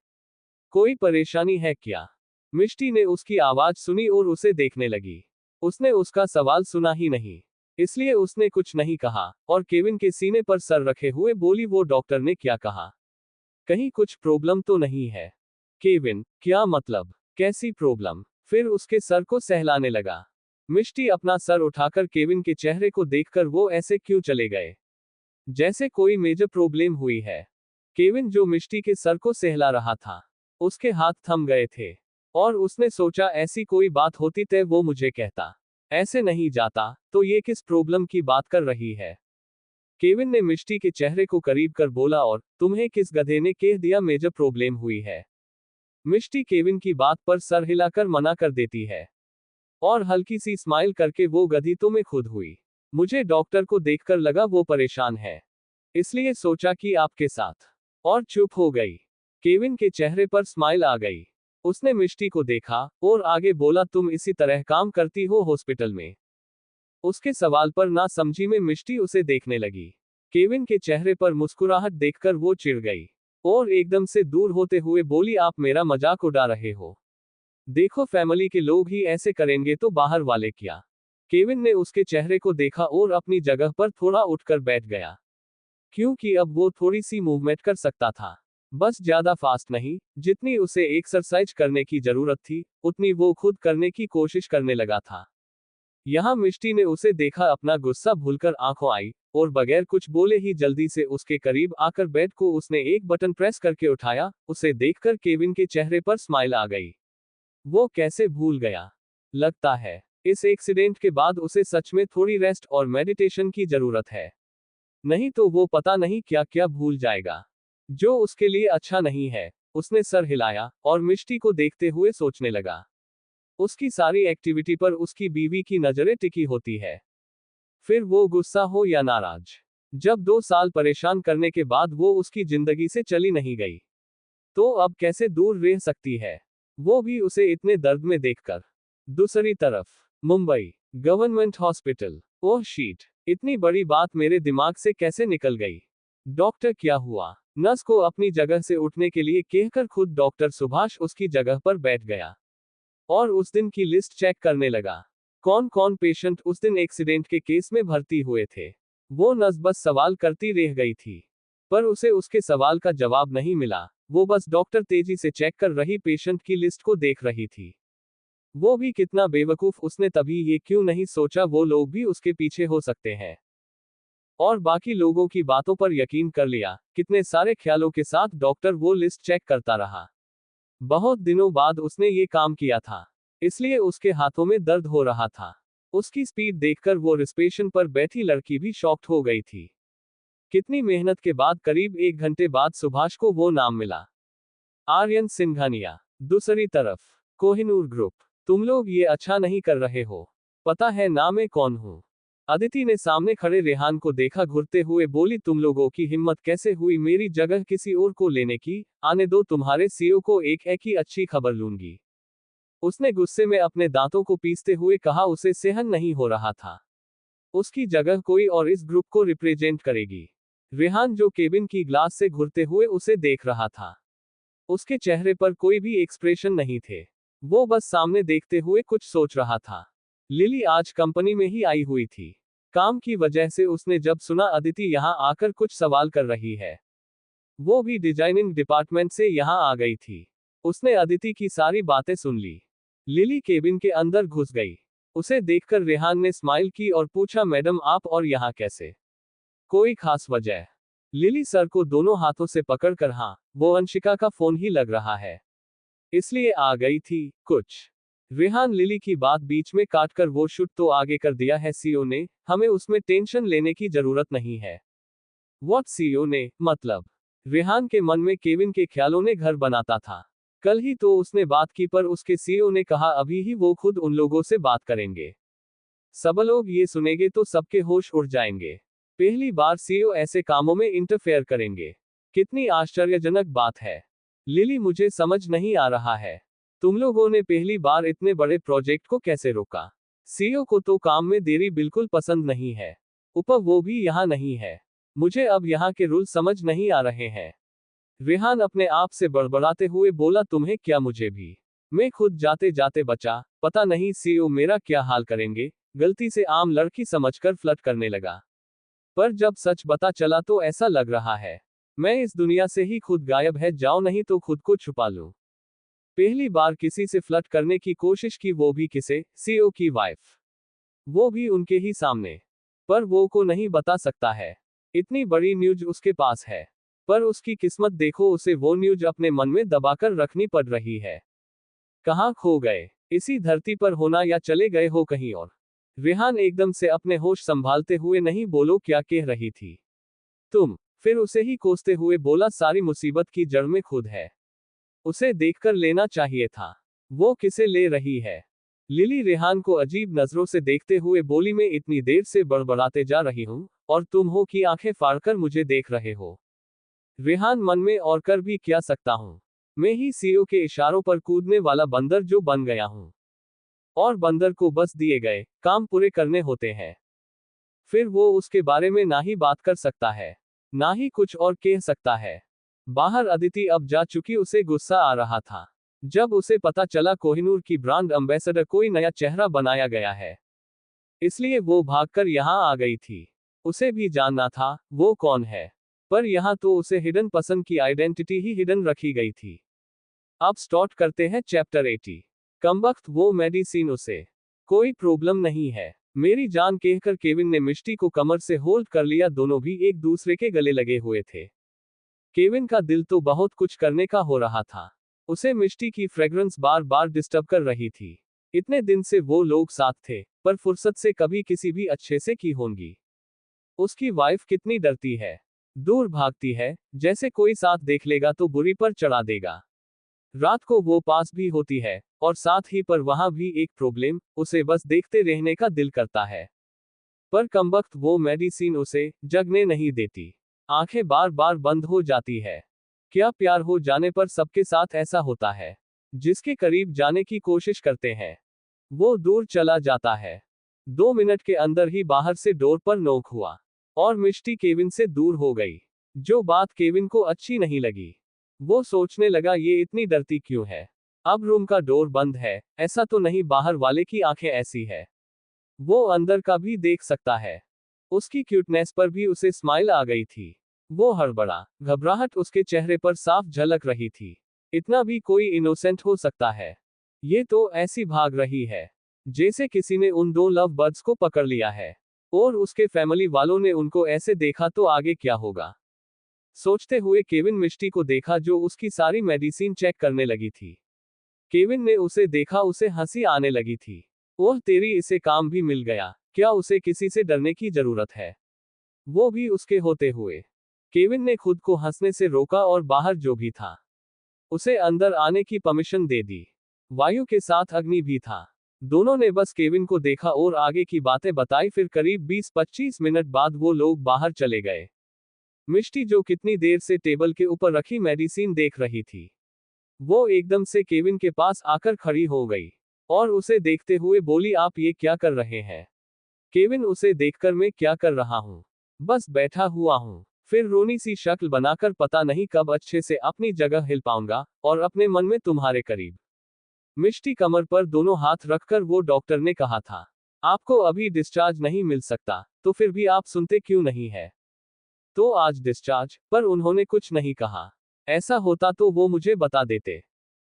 कोई परेशानी है क्या? मिष्टी ने उसकी आवाज सुनी और उसे देखने लगी। उसने उसका सवाल सुना ही नहीं, इसलिए उसने कुछ नहीं कहा, और केविन के सीने पर सर रखे हुए बोली, वो डॉक्टर ने क्या कहा? कहीं कुछ प्रॉब्लम तो नहीं है? केविन, क्या मतलब? कैसी प्रॉब्लम? फिर उसके सर को सहलाने लगा। मिष्टी अपना सर उठाकर केविन के चेहरे को देखकर, वो ऐसे क्यों चले गए जैसे कोई मेजर प्रॉब्लम हुई है। केविन जो मिष्टी के सर को सहला रहा था, उसके हाथ थम गए थे, और उसने सोचा, ऐसी कोई बात होती तो वो मुझे कहता, ऐसे नहीं जाता। तो ये किस प्रॉब्लम की बात कर रही है? केविन ने मिष्टी के चेहरे को करीब कर बोला, और तुम्हें किस गधे ने कह दिया मेजर प्रॉब्लम हुई है? मिष्टी केविन की बात पर सर हिलाकर मना कर देती है, और हल्की सी स्माइल करके, वो गधी तो मैं खुद हुई। मुझे डॉक्टर को देखकर लगा वो परेशान है, इसलिए सोचा कि आपके साथ। और चुप हो गई। केविन के चेहरे पर स्माइल आ गई। उसने मिष्टी को देखा और आगे बोला, तुम इसी तरह काम करती हो हॉस्पिटल में? उसके सवाल पर ना समझी में मिष्टी उसे देखने लगी। केविन के चेहरे पर मुस्कुराहट देखकर वो चिढ़ गई, और एकदम से दूर होते हुए बोली, आप मेरा मजाक उड़ा रहे हो? देखो, फैमिली के लोग ही ऐसे करेंगे तो बाहर वाले क्या? केविन ने उसके चेहरे को देखा और अपनी जगह पर थोड़ा उठकर बैठ गया, क्योंकि अब वो थोड़ी सी मूवमेंट कर सकता था, बस ज्यादा फास्ट नहीं। जितनी उसे एक्सरसाइज करने की जरूरत थी, उतनी वो खुद करने की कोशिश करने लगा था। यहाँ मिष्टी ने उसे देखा, अपना गुस्सा भूलकर आंखों आई, और बगैर कुछ बोले ही जल्दी से उसके करीब आकर बेड को उसने एक बटन प्रेस करके उठाया। उसे देखकर केविन के चेहरे पर स्माइल आ गई। वो कैसे भूल गया? लगता है इस एक्सीडेंट के बाद उसे सच में थोड़ी रेस्ट और मेडिटेशन की जरूरत है, नहीं तो वो पता नहीं क्या क्या भूल जाएगा, जो उसके लिए अच्छा नहीं है। उसने सर हिलाया और मिष्टी को देखते हुए सोचने लगा। उसकी सारी एक्टिविटी पर उसकी बीवी की नजरें टिकी होती है, फिर वो गुस्सा हो या नाराज। जब 2 साल परेशान करने के बाद वो उसकी जिंदगी से चली नहीं गई, तो अब कैसे दूर रह सकती है, वो भी उसे इतने दर्द में देखकर। दूसरी तरफ मुंबई गवर्नमेंट हॉस्पिटल। ओह शीट, इतनी बड़ी बात मेरे दिमाग से कैसे निकल गई। डॉक्टर क्या हुआ? नर्स को अपनी जगह से उठने के लिए कहकर खुद डॉक्टर सुभाष उसकी जगह पर बैठ गया और उस दिन की लिस्ट चेक करने लगा। कौन कौन पेशेंट उस दिन एक्सीडेंट के केस में भर्ती हुए थे। वो नर्स बस सवाल करती रह गई थी, पर उसे उसके सवाल का जवाब नहीं मिला। वो बस डॉक्टर तेजी से चेक कर रही पेशेंट की लिस्ट को देख रही थी। वो भी कितना बेवकूफ, उसने तभी ये क्यों नहीं सोचा वो लोग भी उसके पीछे हो सकते हैं और बाकी लोगों की बातों पर यकीन कर लिया। कितने सारे ख्यालों के साथ डॉक्टर वो लिस्ट चेक करता रहा। बहुत दिनों बाद उसने ये काम किया था, इसलिए उसके हाथों में दर्द हो रहा था। उसकी स्पीड देखकर वो रिसेप्शन पर बैठी लड़की भी शॉक्ड हो गई थी। कितनी मेहनत के बाद करीब 1 घंटे बाद सुभाष को वो नाम मिला, आर्यन सिंघानिया। दूसरी तरफ कोहिनूर ग्रुप। तुम लोग ये अच्छा नहीं कर रहे हो, पता है ना मैं कौन हूँ? अदिति ने सामने खड़े रेहान को देखा, घुरते हुए बोली, तुम लोगों की हिम्मत कैसे हुई मेरी जगह किसी और को लेने की? आने दो, तुम्हारे सीईओ को एक ही अच्छी खबर लूंगी। उसने गुस्से में अपने दांतों को पीसते हुए कहा। उसे सहन नहीं हो रहा था, उसकी जगह कोई और इस ग्रुप को रिप्रेजेंट करेगी। रेहान जो केबिन की ग्लास से घुरते हुए उसे देख रहा था, उसके चेहरे पर कोई भी एक्सप्रेशन नहीं थे। वो बस सामने देखते हुए कुछ सोच रहा था। लिली आज कंपनी में ही आई हुई थी। काम की वजह से उसने जब सुना अदिति यहां आकर कुछ सवाल कर रही है, वो भी डिजाइनिंग डिपार्टमेंट से यहां आ गई थी। उसने अदिति की सारी बातें सुन ली। लिली केबिन के अंदर घुस गई। उसे देखकर रेहान ने स्माइल की और पूछा, मैडम आप और यहां कैसे? कोई खास वजह? लिली सर को दोनों हाथों से पकड़कर, हाँ, वो अंशिका का फोन ही लग रहा है, इसलिए आ गई थी कुछ। रेहान लिली की बात बीच में काटकर, वो शूट तो आगे कर दिया है सीईओ ने, हमें उसमें टेंशन लेने की जरूरत नहीं है। व्हाट सीईओ ने, मतलब? रेहान के मन में केविन के ख्यालों ने घर बनाता था। कल ही तो उसने बात की, पर उसके सीईओ ने कहा अभी ही वो खुद उन लोगों से बात करेंगे। सब लोग ये सुनेंगे तो सबके होश उड़ जाएंगे। पहली बार सीईओ ऐसे कामों में इंटरफेयर करेंगे। कितनी आश्चर्यजनक बात है। लिली, मुझे समझ नहीं आ रहा है, तुम लोगों ने पहली बार इतने बड़े प्रोजेक्ट को कैसे रोका? सीईओ को तो काम में देरी बिल्कुल पसंद नहीं है, ऊपर वो भी यहाँ नहीं है। मुझे अब यहाँ के रूल समझ नहीं आ रहे हैं। रेहान अपने आप से बड़बड़ाते हुए बोला, तुम्हें क्या, मुझे भी। मैं खुद जाते जाते बचा, पता नहीं सीईओ मेरा क्या हाल करेंगे। गलती से आम लड़की समझकर फ्लर्ट करने लगा, पर जब सच पता चला तो ऐसा लग रहा है मैं इस दुनिया से ही खुद गायब है जाऊं, नहीं तो खुद को छुपा लूं। पहली बार किसी से फ्लर्ट करने की कोशिश की, वो भी किसे? सीईओ की वाइफ, वो भी उनके ही सामने। पर वो को नहीं बता सकता है, इतनी बड़ी न्यूज उसके पास है। पर उसकी किस्मत देखो, उसे वो न्यूज अपने मन में दबाकर रखनी पड़ रही है। कहाँ खो गए? इसी धरती पर होना, या चले गए हो कहीं और? रेहान एकदम से अपने होश संभालते हुए, नहीं बोलो, क्या कह रही थी तुम? फिर उसे ही कोसते हुए बोला, सारी मुसीबत की जड़ में खुद है, उसे देखकर लेना चाहिए था। वो किसे ले रही है? लिली रेहान को अजीब नजरों से देखते हुए बोली, मैं इतनी देर से बड़बड़ाते जा रही हूं और तुम हो कि आंखें फाड़कर मुझे देख रहे हो। रेहान मन में, और कर भी क्या सकता हूं, मैं ही सीईओ के इशारों पर कूदने वाला बंदर जो बन गया हूं। और बंदर को बस दिए गए काम पूरे करने होते हैं, फिर वो उसके बारे में ना ही बात कर सकता है, ना ही कुछ और कह सकता है। बाहर अदिति अब जा चुकी, उसे गुस्सा आ रहा था जब उसे पता चला कोहिनूर की ब्रांड एम्बेसडर कोई नया चेहरा बनाया गया है, इसलिए वो भागकर यहां आ गई थी। उसे भी जानना था वो कौन है, पर यहां तो उसे हिडन पसंद की आइडेंटिटी ही हिडन रखी गई थी। अब स्टार्ट करते हैं चैप्टर 80। कमबख्त, वो मेडिसिन, उसे कोई प्रॉब्लम नहीं है मेरी जान, कहकर केविन ने मिष्टी को कमर से होल्ड कर लिया। दोनों भी एक दूसरे के गले लगे हुए थे। केविन का दिल तो बहुत कुछ करने का हो रहा था, उसे मिष्टी की फ्रेग्रेंस बार बार डिस्टर्ब कर रही थी। इतने दिन से वो लोग साथ थे, पर फुर्सत से कभी किसी भी अच्छे से की होंगी। उसकी वाइफ कितनी डरती है, दूर भागती है, जैसे कोई साथ देख लेगा तो बुरी पर चढ़ा देगा। रात को वो पास भी होती है, और साथ ही पर वहां भी एक प्रॉब्लम, उसे बस देखते रहने का दिल करता है। पर कमबख्त, वो मेडिसिन उसे जगने नहीं देती, आंखें बार बार बंद हो जाती है। क्या प्यार हो जाने पर सबके साथ ऐसा होता है? जिसके करीब जाने की कोशिश करते हैं वो दूर चला जाता है। 2 मिनट के अंदर ही बाहर से डोर पर नॉक हुआ और मिष्टी केविन से दूर हो गई। जो बात केविन को अच्छी नहीं लगी। वो सोचने लगा ये इतनी डरती क्यों है। अब रूम का डोर बंद है, ऐसा तो नहीं बाहर वाले की आंखें ऐसी है, वो अंदर का भी देख सकता है। उसकी क्यूटनेस पर भी उसे स्माइल आ गई थी। वो हड़बड़ा, घबराहट उसके चेहरे पर साफ झलक रही थी। इतना भी कोई इनोसेंट हो सकता है? ये तो ऐसी भाग रही है जैसे किसी ने उन 2 लव बर्ड्स को पकड़ लिया है और उसके फैमिली वालों ने उनको ऐसे देखा तो आगे क्या होगा। सोचते हुए केविन मिष्टी को देखा जो उसकी सारी मेडिसिन चेक करने लगी थी। केविन ने उसे देखा, उसे हंसी आने लगी थी। ओह तेरी, इसे काम भी मिल गया। क्या उसे किसी से डरने की जरूरत है, वो भी उसके होते हुए। केविन ने खुद को हंसने से रोका और बाहर जो भी था उसे अंदर आने की परमिशन दे दी। वायु के साथ अग्नि भी था। दोनों ने बस केविन को देखा और आगे की बातें बताई। फिर करीब 20-25 मिनट बाद वो लोग बाहर चले गए। मिष्टी जो कितनी देर से टेबल के ऊपर रखी मेडिसिन देख रही थी, वो एकदम से केविन के पास आकर खड़ी हो गई और उसे देखते हुए बोली, आप ये क्या कर रहे हैं? केविन उसे देखकर, मैं क्या कर रहा हूँ, बस बैठा हुआ हूँ। फिर रोनी सी शक्ल बनाकर, पता नहीं कब अच्छे से अपनी जगह हिल पाऊंगा, और अपने मन में तुम्हारे करीब। मिष्टी कमर पर दोनों हाथ रखकर, वो डॉक्टर ने कहा था आपको अभी डिस्चार्ज नहीं मिल सकता, तो फिर भी आप सुनते क्यों नहीं है? तो आज डिस्चार्ज, पर उन्होंने कुछ नहीं कहा। ऐसा होता तो वो मुझे बता देते।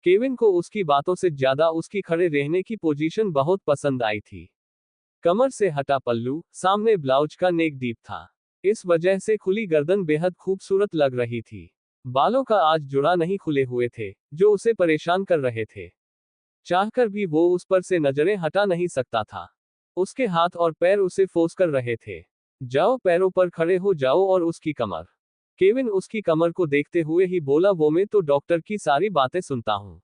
केविन को उसकी बातों से ज्यादा उसकी खड़े रहने की पोजीशन बहुत पसंद आई थी। कमर से हटा पल्लू, सामने ब्लाउज का नेक डीप था, इस वजह से खुली गर्दन बेहद खूबसूरत लग रही थी। बालों का आज जुड़ा नहीं खुले हुए थे, जो उसे परेशान कर रहे थे। चाहकर भी वो उस पर से नजरें हटा नहीं सकता था। उसके हाथ और पैर उसे फोर्स कर रहे थे। जाओ, पैरों पर खड़े हो जाओ। और उसकी कमर। केविन उसकी कमर को देखते हुए ही बोला, वो मैं तो डॉक्टर की सारी बातें सुनता हूँ,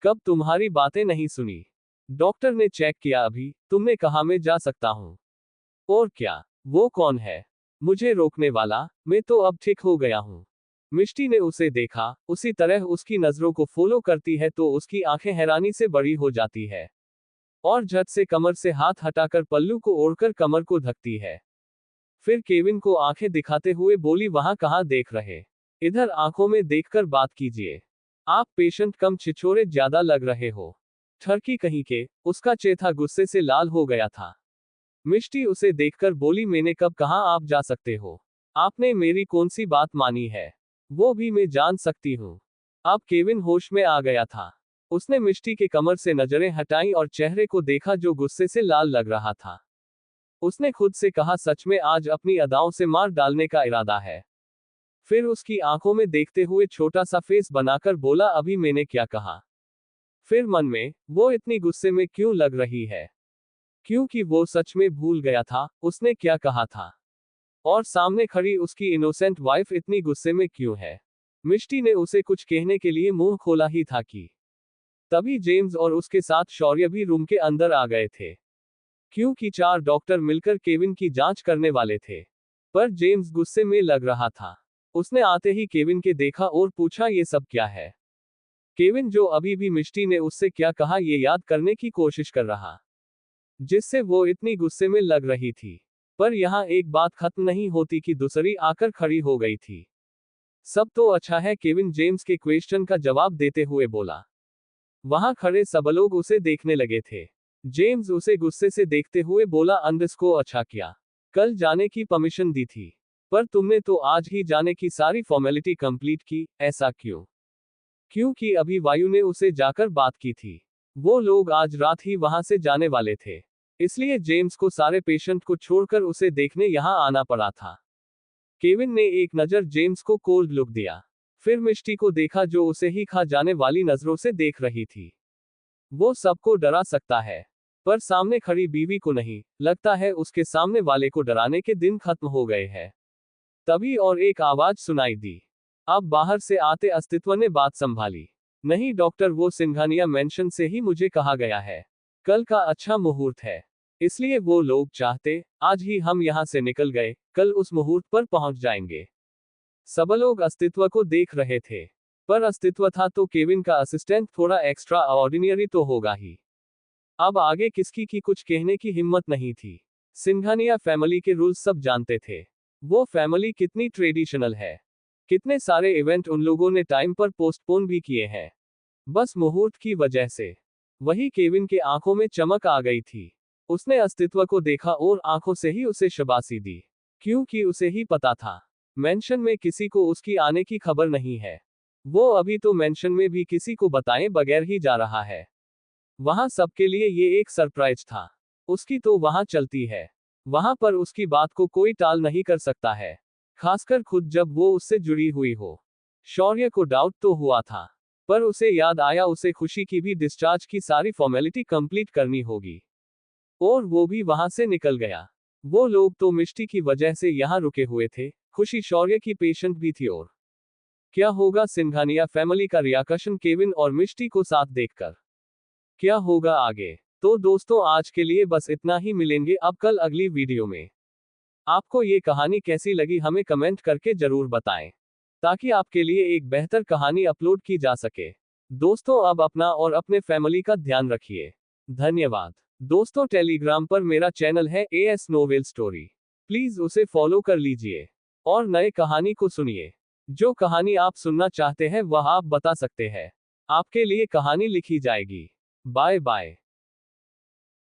कब तुम्हारी बातें नहीं सुनी? डॉक्टर ने चेक किया, अभी तुमने कहा मैं जा सकता हूँ। और क्या, वो कौन है मुझे रोकने वाला? मैं तो अब ठीक हो गया हूँ। मिष्टी ने उसे देखा, उसी तरह उसकी नजरों को फॉलो करती है तो उसकी आंखें हैरानी से बड़ी हो जाती है और झट से कमर से हाथ हटाकर पल्लू को ओढ़कर कमर को ढकती है। फिर केविन को आंखें दिखाते हुए बोली, वहां कहां देख रहे, इधर आंखों में देखकर बात कीजिए। आप पेशेंट कम छिछोरे ज्यादा लग रहे हो। ठरकी कहीं के, उसका चेहरा गुस्से से लाल हो गया था। मिष्टी उसे देखकर बोली, मैंने कब कहा आप जा सकते हो? आपने मेरी कौन सी बात मानी है? वो भी मैं जान सकती हूँ। अब केविन होश में आ गया था। उसने मिष्टी के कमर से नजरें हटाई और चेहरे को देखा जो गुस्से से लाल लग रहा था। उसने खुद से कहा, सच में आज अपनी अदाओं से मार डालने का इरादा है। फिर उसकी आंखों में देखते हुए छोटा सा फेस बनाकर बोला, अभी मैंने क्या कहा? फिर मन में, वो इतनी गुस्से में क्यों लग रही है? क्योंकि वो सच में भूल गया था उसने क्या कहा था, और सामने खड़ी उसकी इनोसेंट वाइफ इतनी गुस्से में क्यों है। मिष्टी ने उसे कुछ कहने के लिए मुंह खोला ही था कि तभी जेम्स और उसके साथ शौर्य भी रूम के अंदर आ गए थे, क्योंकि 4 डॉक्टर मिलकर केविन की जांच करने वाले थे। पर जेम्स गुस्से में लग रहा था। उसने आते ही केविन के देखा और पूछा, ये सब क्या है? केविन, जो अभी भी मिष्टी ने उससे क्या कहा ये याद करने की कोशिश कर रहा, जिससे वो इतनी गुस्से में लग रही थी। पर यहाँ एक बात खत्म नहीं होती कि दूसरी आकर खड़ी हो गई थी। सब तो अच्छा है, केविन जेम्स के क्वेश्चन का जवाब देते हुए बोला। वहां खड़े सब लोग उसे देखने लगे थे। जेम्स उसे गुस्से से देखते हुए बोला, अंडरस्को, अच्छा किया, कल जाने की परमिशन दी थी, पर तुमने तो आज ही जाने की सारी फॉर्मेलिटी कंप्लीट की, ऐसा क्यों? क्योंकि अभी वायु ने उसे जाकर बात की थी। वो लोग आज रात ही वहां से जाने वाले थे, इसलिए जेम्स को सारे पेशेंट को छोड़कर उसे देखने यहां आना पड़ा था। केविन ने एक नजर जेम्स को कोल्ड लुक दिया, फिर मिष्टी को देखा जो उसे ही खा जाने वाली नजरों से देख रही थी। वो सबको डरा सकता है, पर सामने खड़ी बीवी को नहीं। लगता है उसके सामने वाले को डराने के दिन खत्म हो गए हैं। तभी और एक आवाज सुनाई दी। अब बाहर से आते अस्तित्व ने बात संभाली। नहीं डॉक्टर, वो सिंघानिया मेंशन से ही मुझे कहा गया है, कल का अच्छा मुहूर्त है, इसलिए वो लोग चाहते आज ही हम यहां से निकल गए, कल उस मुहूर्त पर पहुंच जाएंगे। सब लोग अस्तित्व को देख रहे थे, पर अस्तित्व था तो केविन का असिस्टेंट थोड़ा एक्स्ट्रा ऑर्डिनरी तो होगा ही। अब आगे किसकी की कुछ कहने की हिम्मत नहीं थी। सिंघानिया फैमिली के रूल्स सब जानते थे। वो फैमिली कितनी ट्रेडिशनल है, कितने सारे इवेंट उन लोगों ने टाइम पर पोस्टपोन भी किए हैं, बस मुहूर्त की वजह से। वही केविन के आंखों में चमक आ गई थी। उसने अस्तित्व को देखा और आंखों से ही उसे शाबाशी दी, क्योंकि उसे ही पता था मेंशन में किसी को उसकी आने की खबर नहीं है। वो अभी तो मेंशन में भी किसी को बताए बगैर ही जा रहा है। वहां सबके लिए ये एक सरप्राइज था। उसकी तो वहां चलती है, वहां पर उसकी बात को कोई टाल नहीं कर सकता है, खासकर खुद जब वो उससे जुड़ी हुई हो। शौर्य को डाउट तो हुआ था, पर उसे याद आया उसे खुशी की भी डिस्चार्ज की सारी फॉर्मेलिटी कंप्लीट करनी होगी। और वो भी वहां से निकल गया। वो लोग तो मिष्टी की वजह से यहां रुके हुए थे, खुशी शौर्य की पेशेंट भी थी। और क्या होगा सिंघानिया फैमिली का रिएक्शन केविन और मिष्टी को साथ देखकर? क्या होगा आगे? तो दोस्तों आज के लिए बस इतना ही, मिलेंगे अब कल अगली वीडियो में। आपको ये कहानी कैसी लगी हमें कमेंट करके जरूर बताएं, ताकि आपके लिए एक बेहतर कहानी अपलोड की जा सके। दोस्तों अब अपना और अपने फैमिली का ध्यान रखिए। धन्यवाद। दोस्तों टेलीग्राम पर मेरा चैनल है AS नोवेल स्टोरी, प्लीज उसे फॉलो कर लीजिए और नए कहानी को सुनिए। जो कहानी आप सुनना चाहते हैं वह आप बता सकते हैं, आपके लिए कहानी लिखी जाएगी। Bye bye.